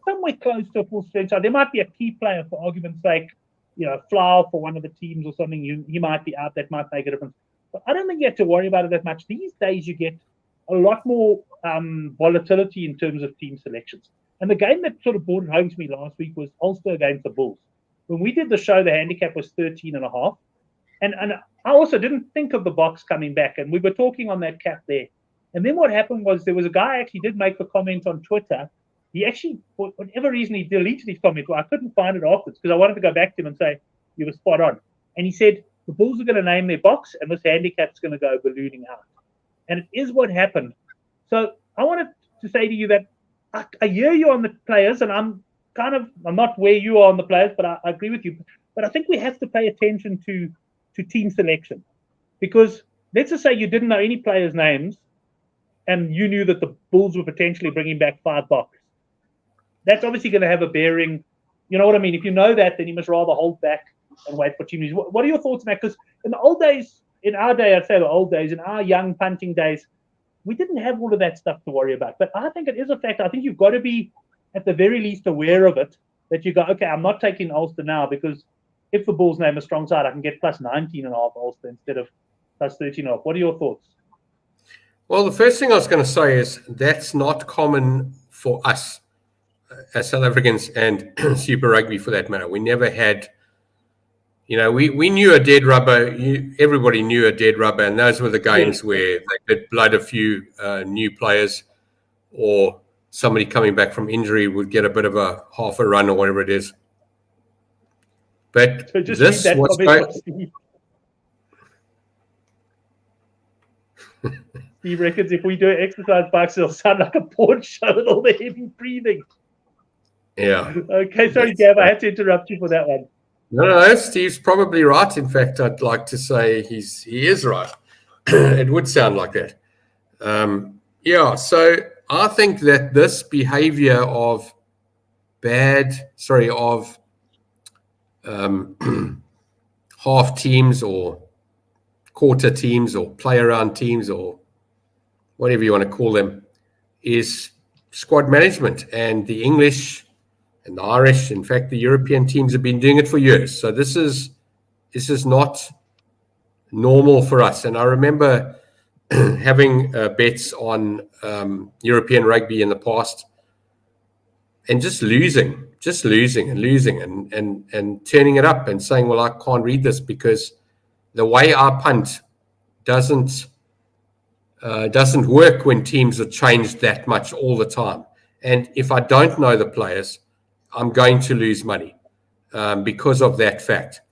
somewhere close to a full strength side. There might be a key player, for argument's sake, Flower for one of the teams or something. He might be out. That might make a difference. But I don't think you have to worry about it that much. These days you get a lot more volatility in terms of team selections. And the game that sort of brought it home to me last week was Ulster against the Bulls. When we did the show, the handicap was 13.5. And I also didn't think of the box coming back. And we were talking on that cap there. And then what happened was there was a guy actually did make a comment on Twitter. He actually, for whatever reason, he deleted his comment. Well, I couldn't find it afterwards because I wanted to go back to him and say, you were spot on. And he said, the Bulls are going to name their box and this handicap's going to go ballooning out. And it is what happened. So I wanted to say to you that I hear you on the players, and I'm not where you are on the players, but I agree with you. But I think we have to pay attention to team selection, because let's just say you didn't know any players' names, and you knew that the Bulls were potentially bringing back 5 boxes. That's obviously going to have a bearing. You know what I mean? If you know that, then you must rather hold back and wait for team news. What are your thoughts on that? Because in the old days, in our day, I'd say the old days, in our young punting days, we didn't have all of that stuff to worry about. But I think it is a fact. I think you've got to be, at the very least, aware of it, that you go, okay, I'm not taking Ulster now because if the Bulls name a strong side, I can get plus 19.5 Ulster instead of plus 13.5. What are your thoughts? Well, the first thing I was going to say is that's not common for us as South Africans and Super Rugby for that matter. We never had, we knew a dead rubber. Everybody knew a dead rubber, and those were the games where they could blood a few new players, or somebody coming back from injury would get a bit of a half a run or whatever it is. But so just this read that was comment. Steve reckons if we do exercise bikes, it'll sound like a porn show with all the heavy breathing. Yeah. Okay, sorry, Gav, I had to interrupt you for that one. No, Steve's probably right. In fact, I'd like to say he is right. It would sound like that. So I think that this behavior of half teams or quarter teams or play around teams or whatever you want to call them is squad management, and the English and the Irish, in fact, the European teams have been doing it for years. So this is not normal for us. And I remember having bets on European rugby in the past and just losing and turning it up and saying, well, I can't read this because the way I punt doesn't work when teams are changed that much all the time. And if I don't know the players, I'm going to lose money because of that fact.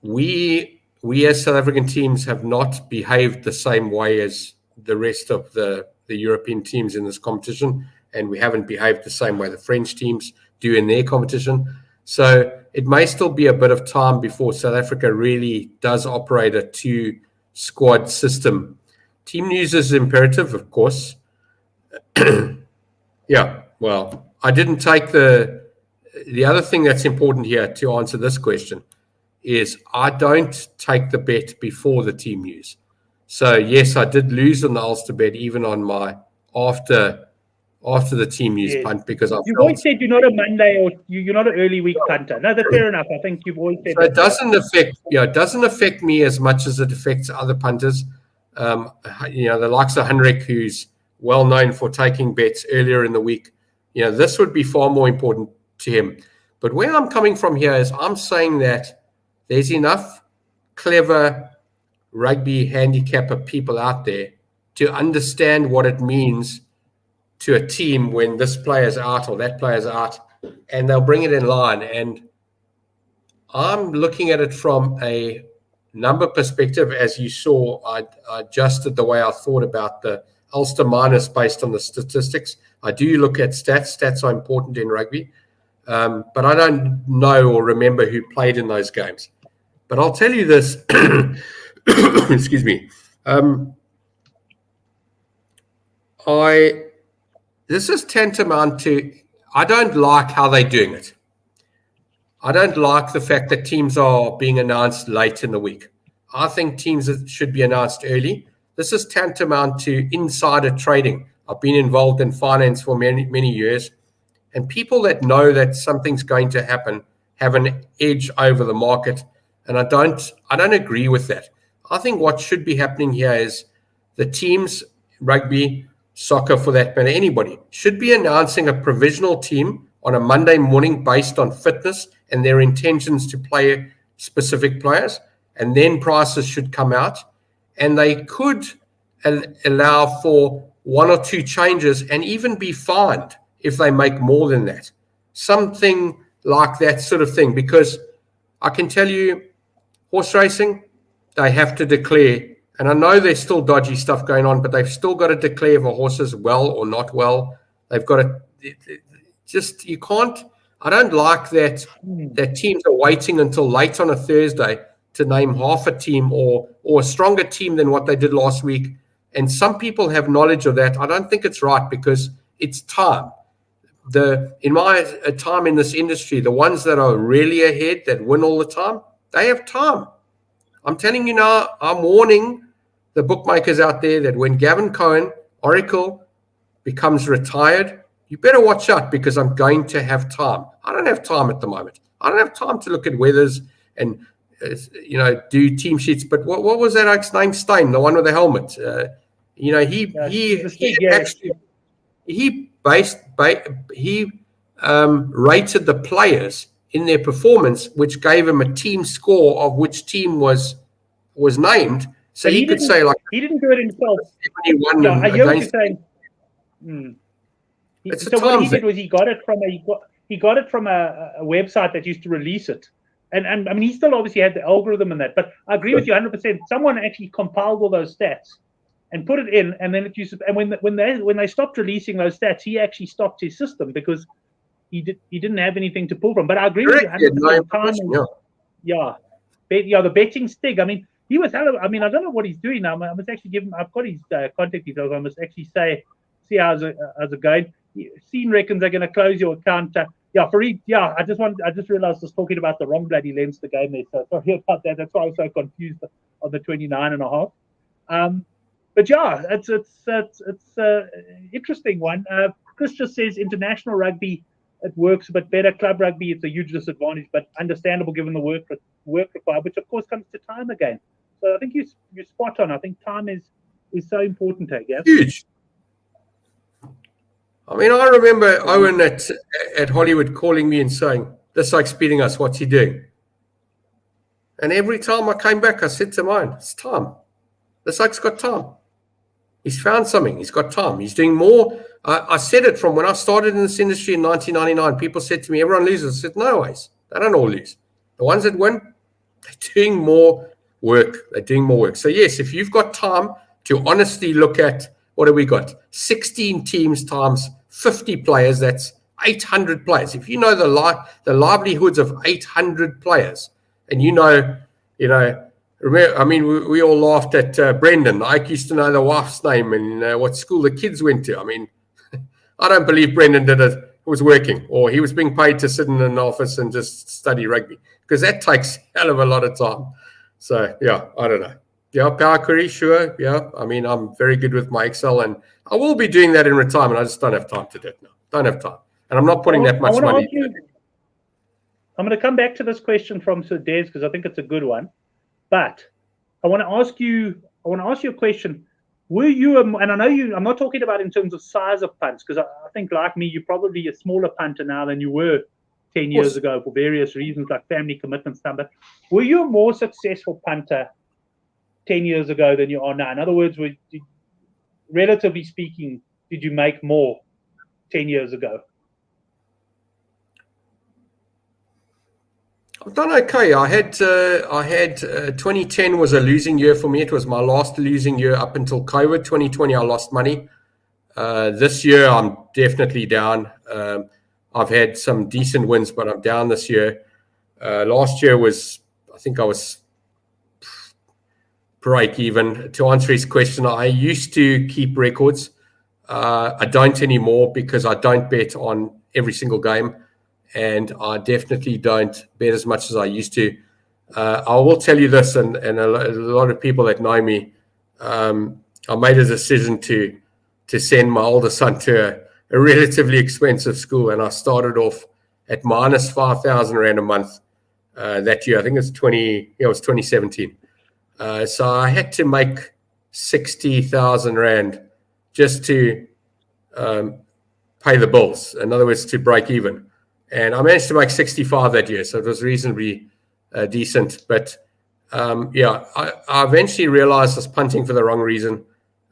We as South African teams have not behaved the same way as the rest of the European teams in this competition, and we haven't behaved the same way the French teams do in their competition. So it may still be a bit of time before South Africa really does operate a two-squad system. Team news is imperative, of course. Yeah, well, I didn't take the other thing that's important here to answer this question is I don't take the bet before the team news. So yes, I did lose on the Ulster bet, even on my after the team news punt, because you've always said you're not a Monday or you're not an early week punter. No, that's fair enough. I think you've always said so. It doesn't affect me as much as it affects other punters. The likes of Hendrik, who's well known for taking bets earlier in the week. This would be far more important to him. But where I'm coming from here is I'm saying that there's enough clever rugby handicapper people out there to understand what it means to a team when this player's out or that player's out, and they'll bring it in line. And I'm looking at it from a number perspective. As you saw, I adjusted the way I thought about the Ulster minus based on the statistics. I do look at stats. Stats are important in rugby, but I don't know or remember who played in those games. But I'll tell you this. Excuse me. This is tantamount to, I don't like how they're doing it. I don't like the fact that teams are being announced late in the week. I think teams should be announced early. This is tantamount to insider trading. I've been involved in finance for many, many years, and people that know that something's going to happen have an edge over the market, and I don't agree with that. I think what should be happening here is the teams, rugby, soccer for that matter, anybody, should be announcing a provisional team on a Monday morning based on fitness and their intentions to play specific players, and then prices should come out, and they could allow for one or two changes and even be fined if they make more than that. Something like that sort of thing, because I can tell you, horse racing, they have to declare, and I know there's still dodgy stuff going on, but they've still got to declare if a horse is well or not well. They've got to you can't. I don't like that teams are waiting until late on a Thursday to name half a team or a stronger team than what they did last week. And some people have knowledge of that. I don't think it's right, because it's time. In my time in this industry, the ones that are really ahead, that win all the time, they have time. I'm telling you now, I'm warning the bookmakers out there that when Gavin Cohen, Oracle, becomes retired, you better watch out because I'm going to have time. I don't have time at the moment. I don't have time to look at weathers and do team sheets. But what was that guy's name? Stein, the one with the helmet. He rated the players in their performance, which gave him a team score of which team was named. So he could say, like, he didn't do it himself. I hear what you're saying. So what he did was he got it from a website that used to release it, and I mean he still obviously had the algorithm and that. But I agree with you 100%. Someone actually compiled all those stats and put it in, and then it used to, and when they stopped releasing those stats, he actually stopped his system because he didn't have anything to pull from. But I agree with you 100%. The betting stig. I mean, he was I don't know what he's doing now. I must actually give him. I've got his contact details. I must actually see how's it going. Scene reckons they're going to close your account. I just realized I was talking about the wrong bloody Leinster game there. So sorry about that. That's why I was so confused on the 29.5. But yeah, it's interesting one. Chris just says international rugby, it works a bit better. Club rugby, it's a huge disadvantage, but understandable given the work required, which of course comes to time again. So I think you're spot on. I think time is so important, Gav. Huge. I mean, I remember Owen at Hollywood calling me and saying, "This like beating us. What's he doing?" And every time I came back, I said to mine, "It's time. This like got time. He's found something. He's got time. He's doing more." I said it from when I started in this industry in 1999. People said to me, "Everyone loses." I said, "No ways. They don't all lose. The ones that win, they're doing more work. So yes, if you've got time to honestly look at what have we got? 16 teams times 50 players. That's 800 players. If you know the livelihoods of 800 players, and remember, I mean, we all laughed at Brendan. I used to know the wife's name and what school the kids went to. I mean, I don't believe Brendan was working, or he was being paid to sit in an office and just study rugby, because that takes a hell of a lot of time. So, yeah, I don't know. Yeah, Power Query, sure. Yeah, I mean, I'm very good with my Excel, and I will be doing that in retirement. I just don't have time to do it now. Don't have time. And I'm not putting that much money into it. I'm going to come back to this question from Sir Des because I think it's a good one. But I want to ask you a question. Were you, and I know I'm not talking about in terms of size of punts, because I think like me, you're probably a smaller punter now than you were 10 years ago for various reasons like family commitments. But were you a more successful punter 10 years ago than you are now? In other words, relatively speaking, did you make more 10 years ago? I've done okay. I had 2010 was a losing year for me. It was my last losing year up until COVID. 2020, I lost money. This year, I'm definitely down. I've had some decent wins, but I'm down this year. Last year I think I was break even. To answer his question, I used to keep records. I don't anymore because I don't bet on every single game. And I definitely don't bet as much as I used to. I will tell you this, and a lot of people that know me, I made a decision to send my older son to a relatively expensive school, and I started off at minus 5,000 Rand a month that year. I think it was 2017. So I had to make 60,000 Rand just to pay the bills. In other words, to break even. And I managed to make 65 that year, so it was reasonably decent. But, I eventually realized I was punting for the wrong reason.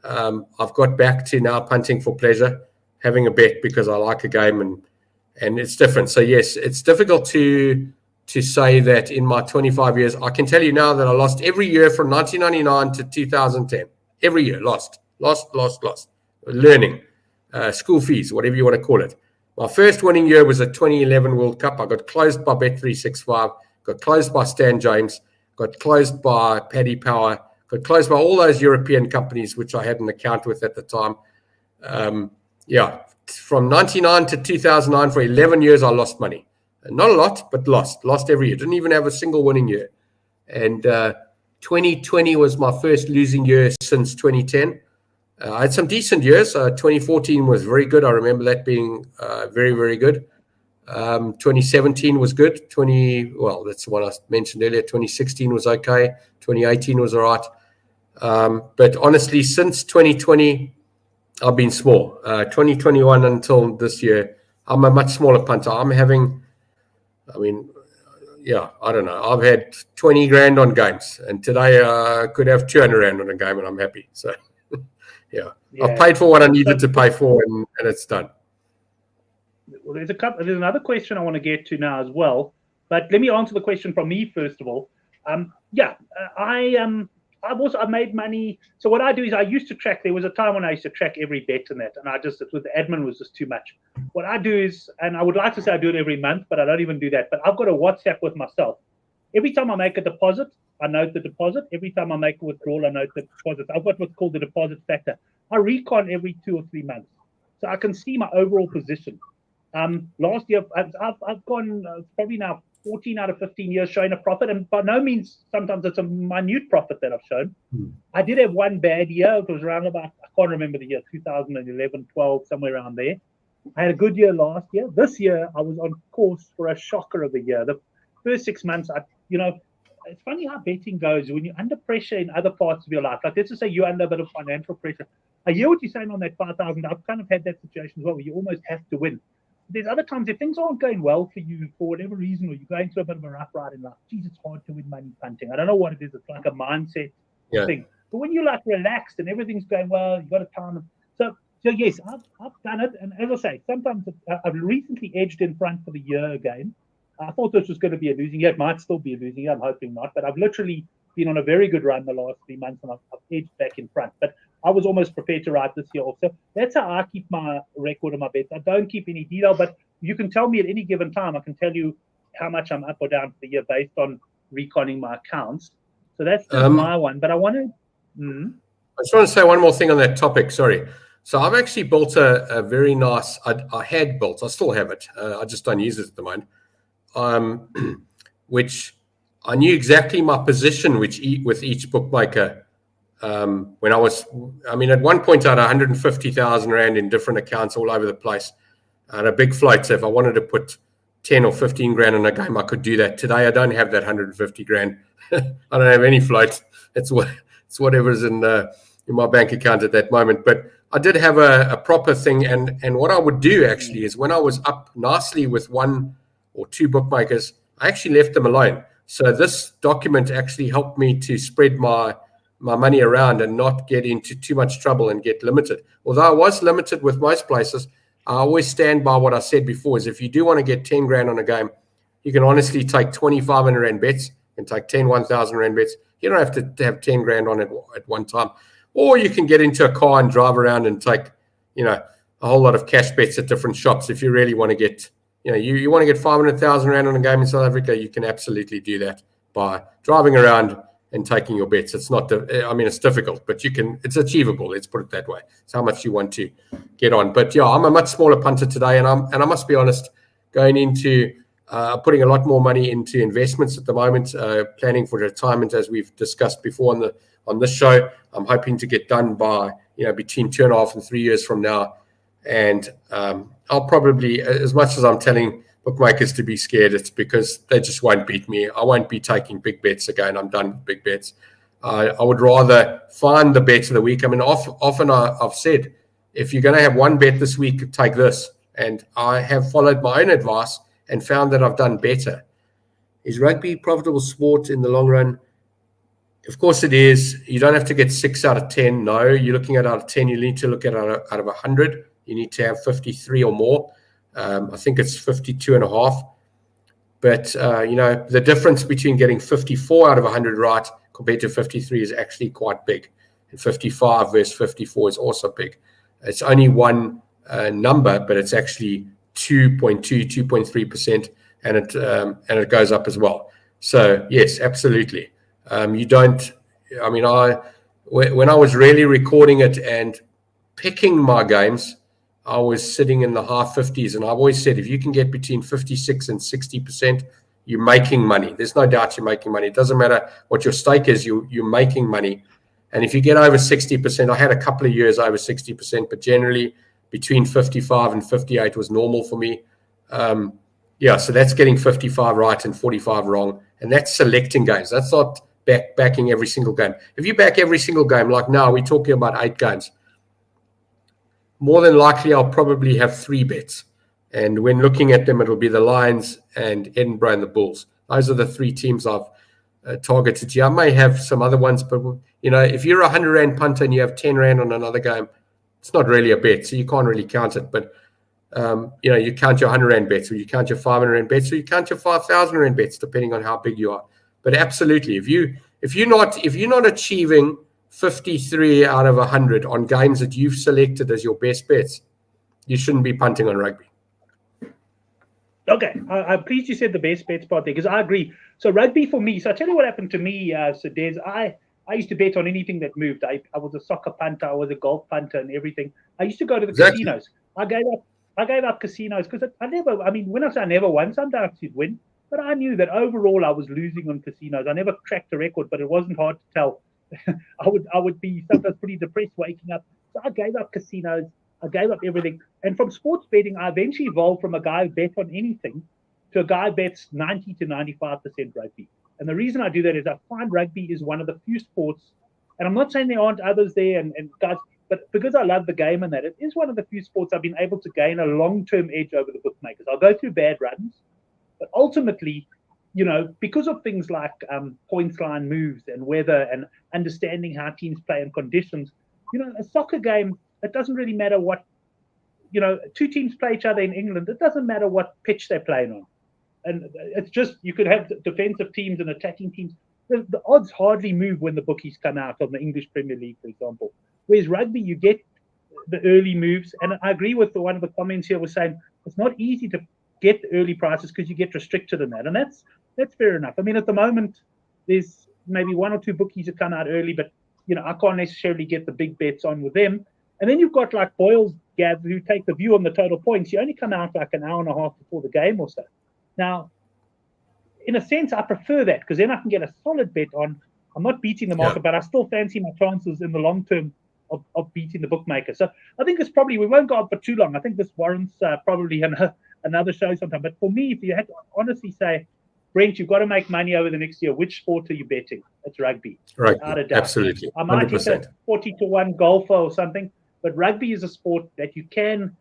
I've got back to now punting for pleasure, having a bet because I like a game, and it's different. So, yes, it's difficult to say that in my 25 years. I can tell you now that I lost every year from 1999 to 2010. Every year, lost. Learning, school fees, whatever you want to call it. My first winning year was a 2011 World Cup. I got closed by Bet365, got closed by Stan James, got closed by Paddy Power, got closed by all those European companies, which I had an account with at the time. From 99 to 2009, for 11 years, I lost money. Not a lot, but lost every year. Didn't even have a single winning year. And 2020 was my first losing year since 2010. I had some decent years. 2014 was very good. I remember that being very, very good. 2017 was good. That's the one I mentioned earlier. 2016 was okay. 2018 was all right. But honestly, since 2020, I've been small. 2021 until this year, I'm a much smaller punter. I don't know. I've had 20 grand on games, and today I could have 200 rand on a game, and I'm happy. So, yeah. I've paid for what I needed to pay for, and it's done. Well, there's another question I want to get to now as well, but let me answer the question from me first of all. I've made money. So what I do is I used to track. There was a time when I used to track every bet in that, and with the admin was just too much. What I do is, and I would like to say I do it every month, but I don't even do that. But I've got a WhatsApp with myself. Every time I make a deposit, I note the deposit. Every time I make a withdrawal, I note the deposit. I've got what's called the deposit factor. I recon every 2 or 3 months, so I can see my overall position. Last year, I've gone probably now 14 out of 15 years showing a profit, and by no means sometimes it's a minute profit that I've shown. I did have one bad year. It was around about, I can't remember the year, 2011, 12, somewhere around there. I had a good year last year. This year, I was on course for a shocker of a year. The first 6 months, it's funny how betting goes when you're under pressure in other parts of your life. Like, let's just say you're under a bit of financial pressure. I hear what you're saying on that 5,000. I've kind of had that situation as well, where you almost have to win. There's other times if things aren't going well for you for whatever reason, or you're going through a bit of a rough ride in life, geez, it's hard to win money punting. I don't know what it is. It's like a mindset thing. But when you're like relaxed and everything's going well, you've got a time. So yes, I've done it. And as I say, sometimes I've recently edged in front for the year again. I thought this was going to be a losing year. It might still be a losing year. I'm hoping not. But I've literally been on a very good run the last 3 months, and I've edged back in front. But I was almost prepared to ride this year also. That's how I keep my record of my bets. I don't keep any detail, but you can tell me at any given time. I can tell you how much I'm up or down for the year based on reconning my accounts. So that's my one. But I want to... I just want to say one more thing on that topic. Sorry. So I've actually built a very nice... I had built. I still have it. I just don't use it at the moment. Which I knew exactly my position with each bookmaker. When at one point I had 150,000 rand in different accounts all over the place. I had a big float, so if I wanted to put 10 or 15 grand in a game, I could do that. Today I don't have that 150 grand. I don't have any float. It's whatever's in my bank account at that moment. But I did have a proper thing, and what I would do actually is when I was up nicely with 1 or 2 bookmakers, I actually left them alone. So this document actually helped me to spread my money around and not get into too much trouble and get limited. Although I was limited with most places, I always stand by what I said before, is if you do want to get 10 grand on a game, you can honestly take 2,500 rand bets and take 10 1,000 rand bets. You don't have to have 10 grand on it at one time. Or you can get into a car and drive around and take, a whole lot of cash bets at different shops. If you really want to get, you want to get 500,000 rand on a game in South Africa, you can absolutely do that by driving around and taking your bets. It's not, it's difficult, but it's achievable. Let's put it that way. It's how much you want to get on. But yeah, I'm a much smaller punter today, and I must be honest, going into putting a lot more money into investments at the moment, planning for retirement, as we've discussed before on this show. I'm hoping to get done by, between 2.5 and 3 years from now. And I'll probably, as much as I'm telling bookmakers to be scared, it's because they just won't beat me. I won't be taking big bets again. I'm done with big bets. I would rather find the bet of the week. Often I've said, if you're going to have one bet this week, take this. And I have followed my own advice and found that I've done better. Is rugby profitable sport in the long run? Of course it is. You don't have to get 6 out of 10. No, you're looking at out of 10. You need to look at out of 100. You need to have 53 or more. I think it's 52.5. But, the difference between getting 54 out of 100 right compared to 53 is actually quite big. And 55 versus 54 is also big. It's only one number, but it's actually 2.3%, and it goes up as well. So, yes, absolutely. When I was really recording it and picking my games, I was sitting in the high 50s, and I've always said if you can get between 56 and 60%, you're making money. There's no doubt you're making money. It doesn't matter what your stake is, you're making money. And if you get over 60%, I had a couple of years over 60%, but generally between 55 and 58 was normal for me. So that's getting 55 right and 45 wrong. And that's selecting games. That's not backing every single game. If you back every single game, like now we're talking about 8 games, more than likely I'll probably have 3 bets. And when looking at them, it'll be the Lions and Edinburgh and the Bulls. Those are the 3 teams I've targeted here. I may have some other ones, but if you're a 100 Rand punter and you have 10 Rand on another game, it's not really a bet, so you can't really count it. But you count your 100 Rand bets, or you count your 500 Rand bets, or you count your 5,000 Rand bets, depending on how big you are. But absolutely, if you're not achieving 53 out of 100 on games that you've selected as your best bets, you shouldn't be punting on rugby. Okay, I'm pleased you said the best bets part there, because I agree. So rugby for me, so I'll tell you what happened to me, so Des, I used to bet on anything that moved. I was a soccer punter, I was a golf punter and everything. I used to go to the casinos. I gave up casinos because when I say I never won, sometimes you'd win, but I knew that overall I was losing on casinos. I never cracked a record, but it wasn't hard to tell. I would be sometimes pretty depressed waking up. So I gave up casinos. I gave up everything. And from sports betting, I eventually evolved from a guy who bet on anything to a guy who bets 90 to 95% rugby. And the reason I do that is I find rugby is one of the few sports, and I'm not saying there aren't others there and guys, but because I love the game and that, it is one of the few sports I've been able to gain a long-term edge over the bookmakers. I'll go through bad runs, but ultimately, because of things like points line moves and weather and understanding how teams play and conditions, a soccer game, it doesn't really matter what, 2 teams play each other in England. It doesn't matter what pitch they're playing on. And it's just, you could have defensive teams and attacking teams. The odds hardly move when the bookies come out on the English Premier League, for example. Whereas rugby, you get the early moves. And I agree with one of the comments here was saying it's not easy to get the early prices because you get restricted in that. And that's fair enough. I mean, at the moment, there's maybe 1 or 2 bookies that come out early, but, I can't necessarily get the big bets on with them. And then you've got like Boyle's Gav, who take the view on the total points. You only come out like an hour and a half before the game or so. Now, in a sense, I prefer that because then I can get a solid bet on. I'm not beating the market, but I still fancy my chances in the long term of beating the bookmaker. So I think it's probably, we won't go on for too long. I think this warrants probably another show sometime. But for me, if you had to honestly say, Brent, you've got to make money over the next year, which sport are you betting? It's rugby. Right. Absolutely. I might get a 40-1 golfer or something, but rugby is a sport that you can,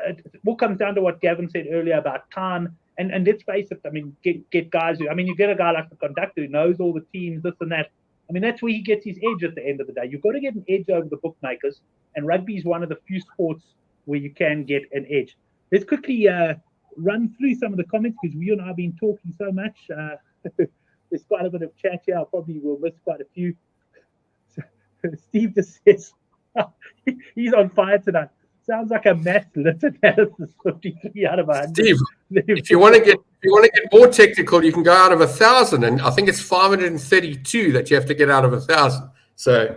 it all comes down to what Gavin said earlier about time. And let's face it, I mean, get guys who, you get a guy like the conductor who knows all the teams, this and that. I mean, that's where he gets his edge at the end of the day. You've got to get an edge over the bookmakers, and rugby is one of the few sports where you can get an edge. Let's quickly run through some of the comments because we and I have been talking so much. There's quite a bit of chat here. I probably will miss quite a few. Steve just says he's on fire tonight. Sounds like a math lit analysis, 53 out of 100. Steve, if you want to get more technical, you can go out of 1,000, and I think it's 532 that you have to get out of 1,000. So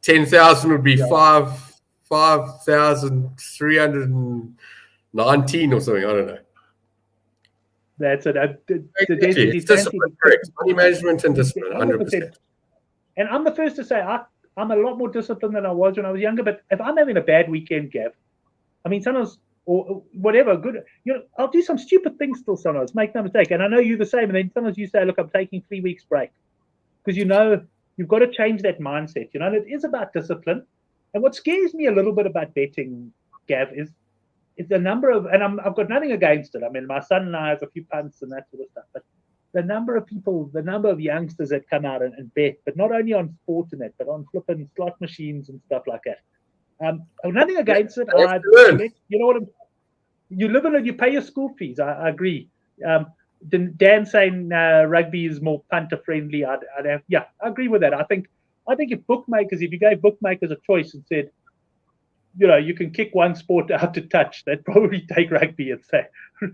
10,000 would be 5,319 or something. I don't know. That's it. It's discipline, correct. Money management and discipline, 100%. And I'm the first to say I'm a lot more disciplined than I was when I was younger. But if I'm having a bad weekend, Gav, sometimes or whatever, good, I'll do some stupid things still sometimes. Make no mistake. And I know you're the same. And then sometimes you say, look, I'm taking 3 weeks break because you've got to change that mindset. And it is about discipline. And what scares me a little bit about betting, Gav, is the number of, and I've got nothing against it. I mean, my son and I have a few punts and that sort of stuff, but the number of people, the number of youngsters that come out and bet, but not only on sport and that, but on flipping slot machines and stuff like that. Nothing against it. You know what? You live in it, you pay your school fees. I agree. Dan saying rugby is more punter friendly. I agree with that. I think if you gave bookmakers a choice and said, you can kick one sport out to touch, they'd probably take rugby and say,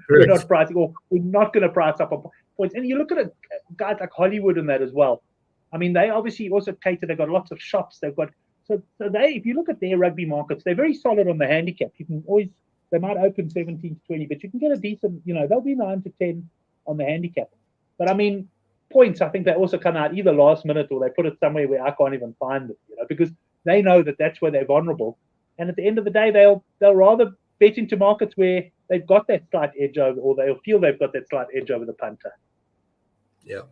we're not pricing, or we're not going to price up on points. And you look at guys like Hollywood and that as well. I mean, they obviously also cater. They've got lots of shops. They've got if you look at their rugby markets, they're very solid on the handicap. You can always, they might open 17 to 20, but you can get a decent, they'll be 9 to 10. on the handicap. But I mean, points, I think they also come out either last minute or they put it somewhere where I can't even find it, because they know that that's where they're vulnerable. And at the end of the day, they'll rather bet into markets where they've got that slight edge over, or they'll feel they've got that slight edge over the punter. Yeah.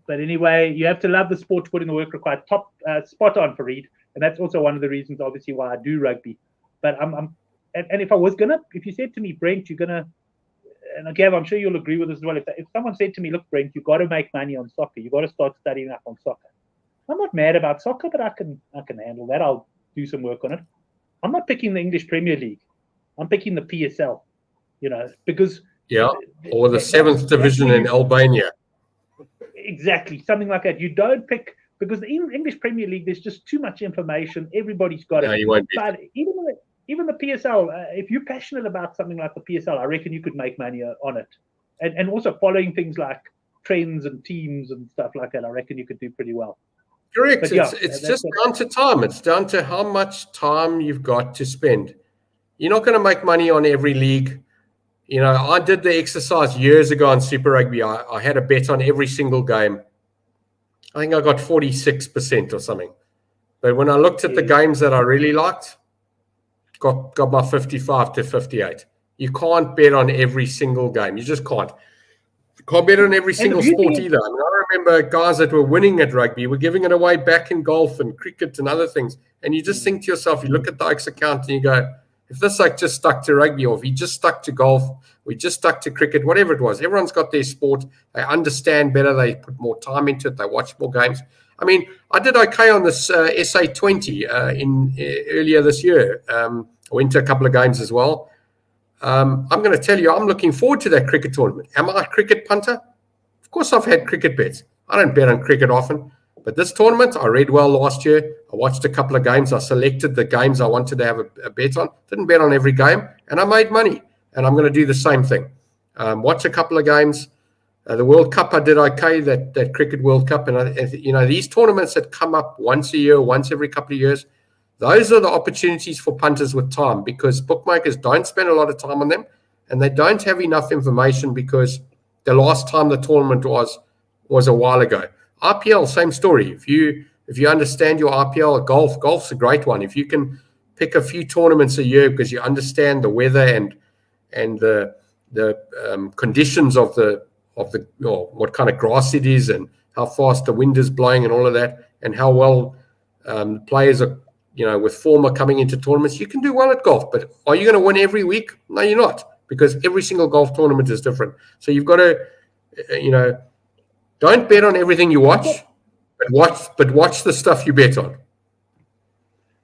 But anyway, you have to love the sport to put in the work required. Top spot on for Reed, and that's also one of the reasons, obviously, why I do rugby. But and if you said to me, Brent, you're gonna, and Gav, I'm sure you'll agree with this as well. If someone said to me, look, Brent, you've got to make money on soccer. You've got to start studying up on soccer. I'm not mad about soccer, but I can handle that. I'll do some work on it. I'm not picking the English Premier League. I'm picking the PSL. Because or the 7th division in Albania. Exactly, something like that. You don't pick, because the English Premier League, there's just too much information. Everybody's got it. You won't be. But even the PSL, if you're passionate about something like the PSL, I reckon you could make money on it. And also following things like trends and teams and stuff like that, I reckon you could do pretty well. Correct. It's just down to time. It's down to how much time you've got to spend. You're not going to make money on every league. I did the exercise years ago on Super Rugby. I had a bet on every single game. I think I got 46% or something. But when I looked at the games that I really liked, got my 55 to 58. You can't bet on every single game. You just can't. You can't bet on every single sport either. I mean, I remember guys that were winning at rugby were giving it away back in golf and cricket and other things. And you just think to yourself, you look at Dyke's account and you go, if this just stuck to rugby, or if he just stuck to golf, we just stuck to cricket, whatever it was, everyone's got their sport. They understand better. They put more time into it. They watch more games. I mean, I did okay on this SA20 earlier this year. I went to a couple of games as well. I'm going to tell you, I'm looking forward to that cricket tournament. Am I a cricket punter? Of course, I've had cricket bets. I don't bet on cricket often. But this tournament, I read well last year. I watched a couple of games. I selected the games I wanted to have a bet on. Didn't bet on every game, and I made money. And I'm going to do the same thing. Watch a couple of games. The World Cup, I did okay, that Cricket World Cup. And, these tournaments that come up once a year, once every couple of years, those are the opportunities for punters with time, because bookmakers don't spend a lot of time on them, and they don't have enough information because the last time the tournament was a while ago. RPL, same story. If you understand your RPL, golf's a great one. If you can pick a few tournaments a year because you understand the weather and the conditions of what kind of grass it is and how fast the wind is blowing and all of that, and how well players are, with form are coming into tournaments, you can do well at golf. But are you going to win every week? No, you're not, because every single golf tournament is different. So you've got to, don't bet on everything you watch, but watch the stuff you bet on.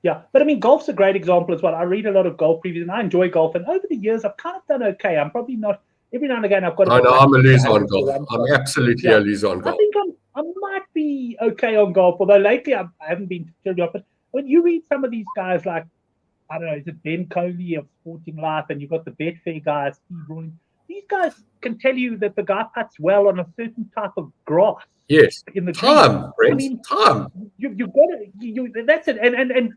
Yeah, but I mean, golf's a great example as well. I read a lot of golf previews, and I enjoy golf. And over the years, I've kind of done okay. I'm probably not. Every now and again, I've got. I'm a loser on golf. I'm absolutely a loser on golf. I think I might be okay on golf, although lately I haven't been terribly up. But when you read some of these guys, like, I don't know, is it Ben Coley of Sporting Life, and you've got the Betfair guys, Steve Rawlings. These guys can tell you that the guy puts well on a certain type of grass. Yes, in the time, Brent. I mean, time. You've got to. That's it. And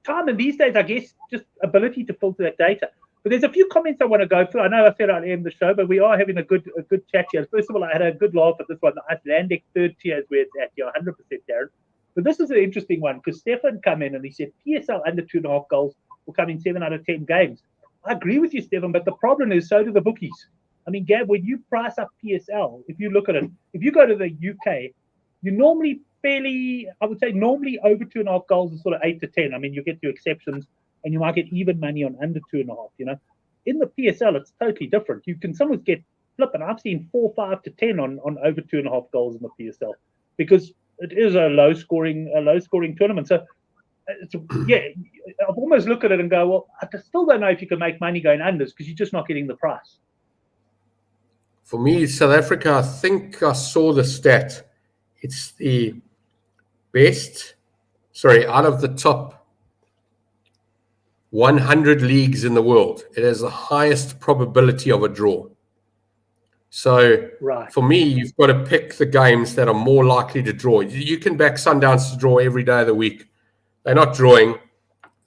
time. And these days, I guess, just ability to filter that data. But there's a few comments I want to go through. I know I said I'd end the show, but we are having a good chat here. First of all, I had a good laugh at this one. The Icelandic third tier is where it's at. You're 100%, Darren. But this is an interesting one, because Stefan come in and he said PSL under 2.5 goals will come in 7 out of 10 games. I agree with you, Stefan, but the problem is so do the bookies. I mean, Gab, when you price up PSL, if you look at it, if you go to the UK, you normally normally over 2.5 goals is sort of 8 to 10. I mean, you get your exceptions, and you might get even money on under 2.5. In the PSL, it's totally different. You can sometimes get flipping. I've seen 4, 5 to 10 on over 2.5 goals in the PSL, because it is a low scoring tournament. So, I've almost looked at it and go, well, I still don't know if you can make money going unders, because you're just not getting the price. For me, South Africa, I think I saw the stat. It's the best, out of the top 100 leagues in the world, it has the highest probability of a draw. So For me, you've got to pick the games that are more likely to draw. You can back Sundowns to draw every day of the week. They're not drawing.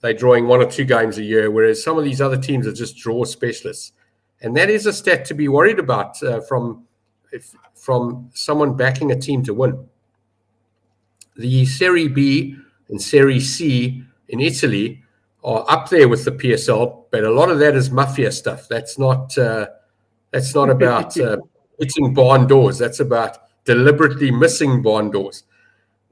They're drawing 1 or 2 games a year, whereas some of these other teams are just draw specialists. And that is a stat to be worried about from someone backing a team to win. The Serie B and Serie C in Italy are up there with the PSL, but a lot of that is mafia stuff. That's not about hitting barn doors. That's about deliberately missing barn doors.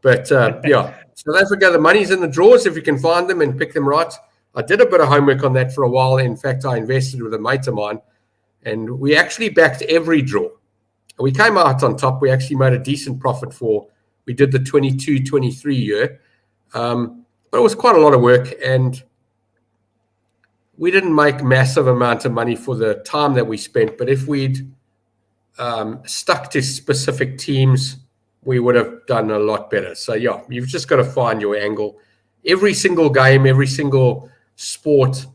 But yeah, South Africa, the money's in the drawers if you can find them and pick them right. I did a bit of homework on that for a while. In fact, I invested with a mate of mine, and we actually backed every draw. We came out on top. We actually made a decent profit we did the 22-23 year. But it was quite a lot of work, and we didn't make massive amount of money for the time that we spent. But if we'd stuck to specific teams, we would have done a lot better. So yeah, you've just got to find your angle. Every single game, every single sport,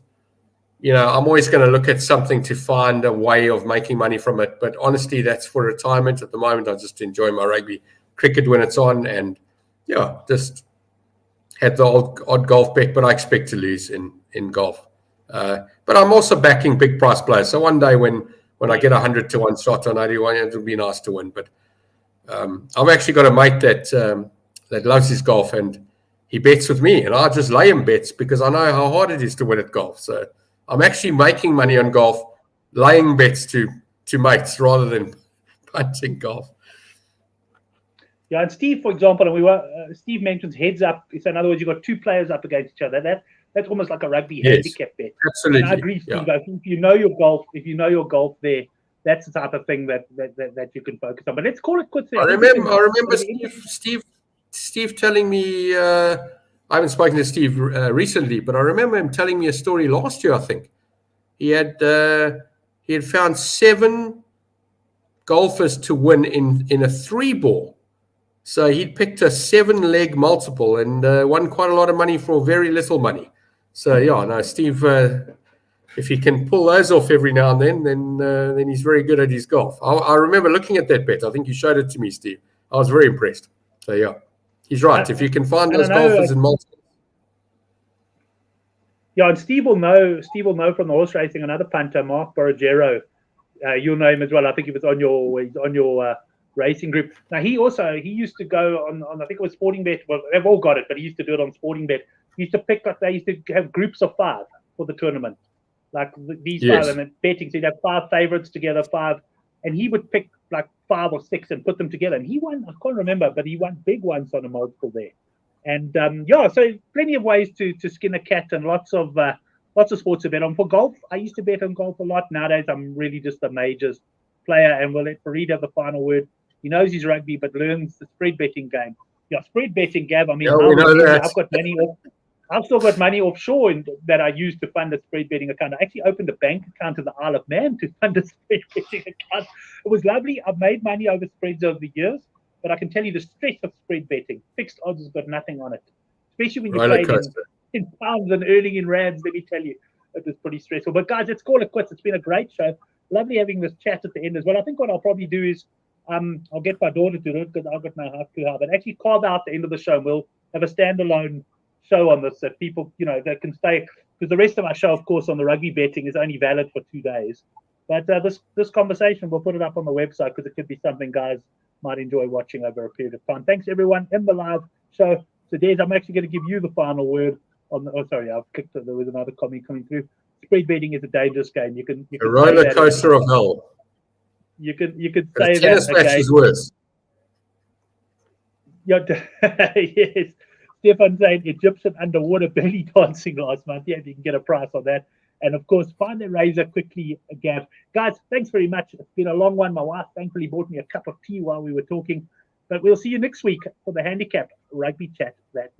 I'm always going to look at something to find a way of making money from it. But honestly, that's for retirement at the moment. I just enjoy my rugby, cricket when it's on, and yeah, just had the odd golf bet, but I expect to lose in golf. But I'm also backing big price players. So one day when I get 100-1 shot on 81, it would be nice to win. But I've actually got a mate that loves his golf, and he bets with me, and I just lay him bets because I know how hard it is to win at golf. So I'm actually making money on golf, laying bets to mates rather than punting golf. Yeah, and Steve, for example, and Steve mentions heads up. So in other words, you've got two players up against each other. That's almost like a rugby handicap bet. Absolutely. And I agree, Steve. Yeah. If you know your golf there, that's the type of thing that you can focus on. But let's call it quits there. I remember Steve telling me, I haven't spoken to Steve recently, but I remember him telling me a story last year, I think. He had found 7 golfers to win in a 3-ball. So he'd picked a 7-leg multiple and won quite a lot of money for very little money. So yeah, no, Steve, if he can pull those off every now and then he's very good at his golf. I remember looking at that bet. I think you showed it to me, Steve. I was very impressed. So yeah, he's right. If you can find those golfers in multiples. Yeah, and Steve will know from the horse racing, another punter, Mark Borragero. You'll know him as well. I think he was on your racing group. Now he used to go on I think it was Sporting Bet. Well, they've all got it, but he used to do it on Sporting Bet. He used to they used to have groups of 5 for the tournament, like these 5, and then betting. So he'd have 5 favorites together, 5, and he would pick like 5 or 6 and put them together. And he won. I can't remember, but he won big ones on a multiple there. And so plenty of ways to skin a cat, and lots of sports to bet on. For golf, I used to bet on golf a lot. Nowadays, I'm really just a majors player, and we'll let Farid have the final word. He knows his rugby, but learns the spread betting game. Yeah, spread betting, Gav. I mean, I've got money. I've still got money offshore that I use to fund a spread betting account. I actually opened a bank account in the Isle of Man to fund a spread betting account. It was lovely. I've made money over spreads over the years, but I can tell you the stress of spread betting. Fixed odds has got nothing on it, especially when you're playing in pounds and earning in rands. Let me tell you, it was pretty stressful. But guys, let's call it quits. It's been a great show. Lovely having this chat at the end as well. I think what I'll probably do is I'll get my daughter to do it because I've got no half to have. But actually carve out the end of the show. We'll have a standalone show on this that people, that can stay, because the rest of my show, of course, on the rugby betting is only valid for 2 days. But this conversation, we'll put it up on the website because it could be something guys might enjoy watching over a period of time. Thanks, everyone, in the live show. So, Des, I'm actually going to give you the final word on the. Oh, sorry, I've clicked it. There was another comment coming through. Spread betting is a dangerous game. You can a roller coaster of hell. You could say that. Tennis match is worse. Yeah, yes. Stefan saying Egyptian underwater belly dancing last month. Yeah, you can get a price on that. And of course, find the razor quickly, Gav. Guys, thanks very much. It's been a long one. My wife thankfully bought me a cup of tea while we were talking. But we'll see you next week for the Handicap Rugby Chat that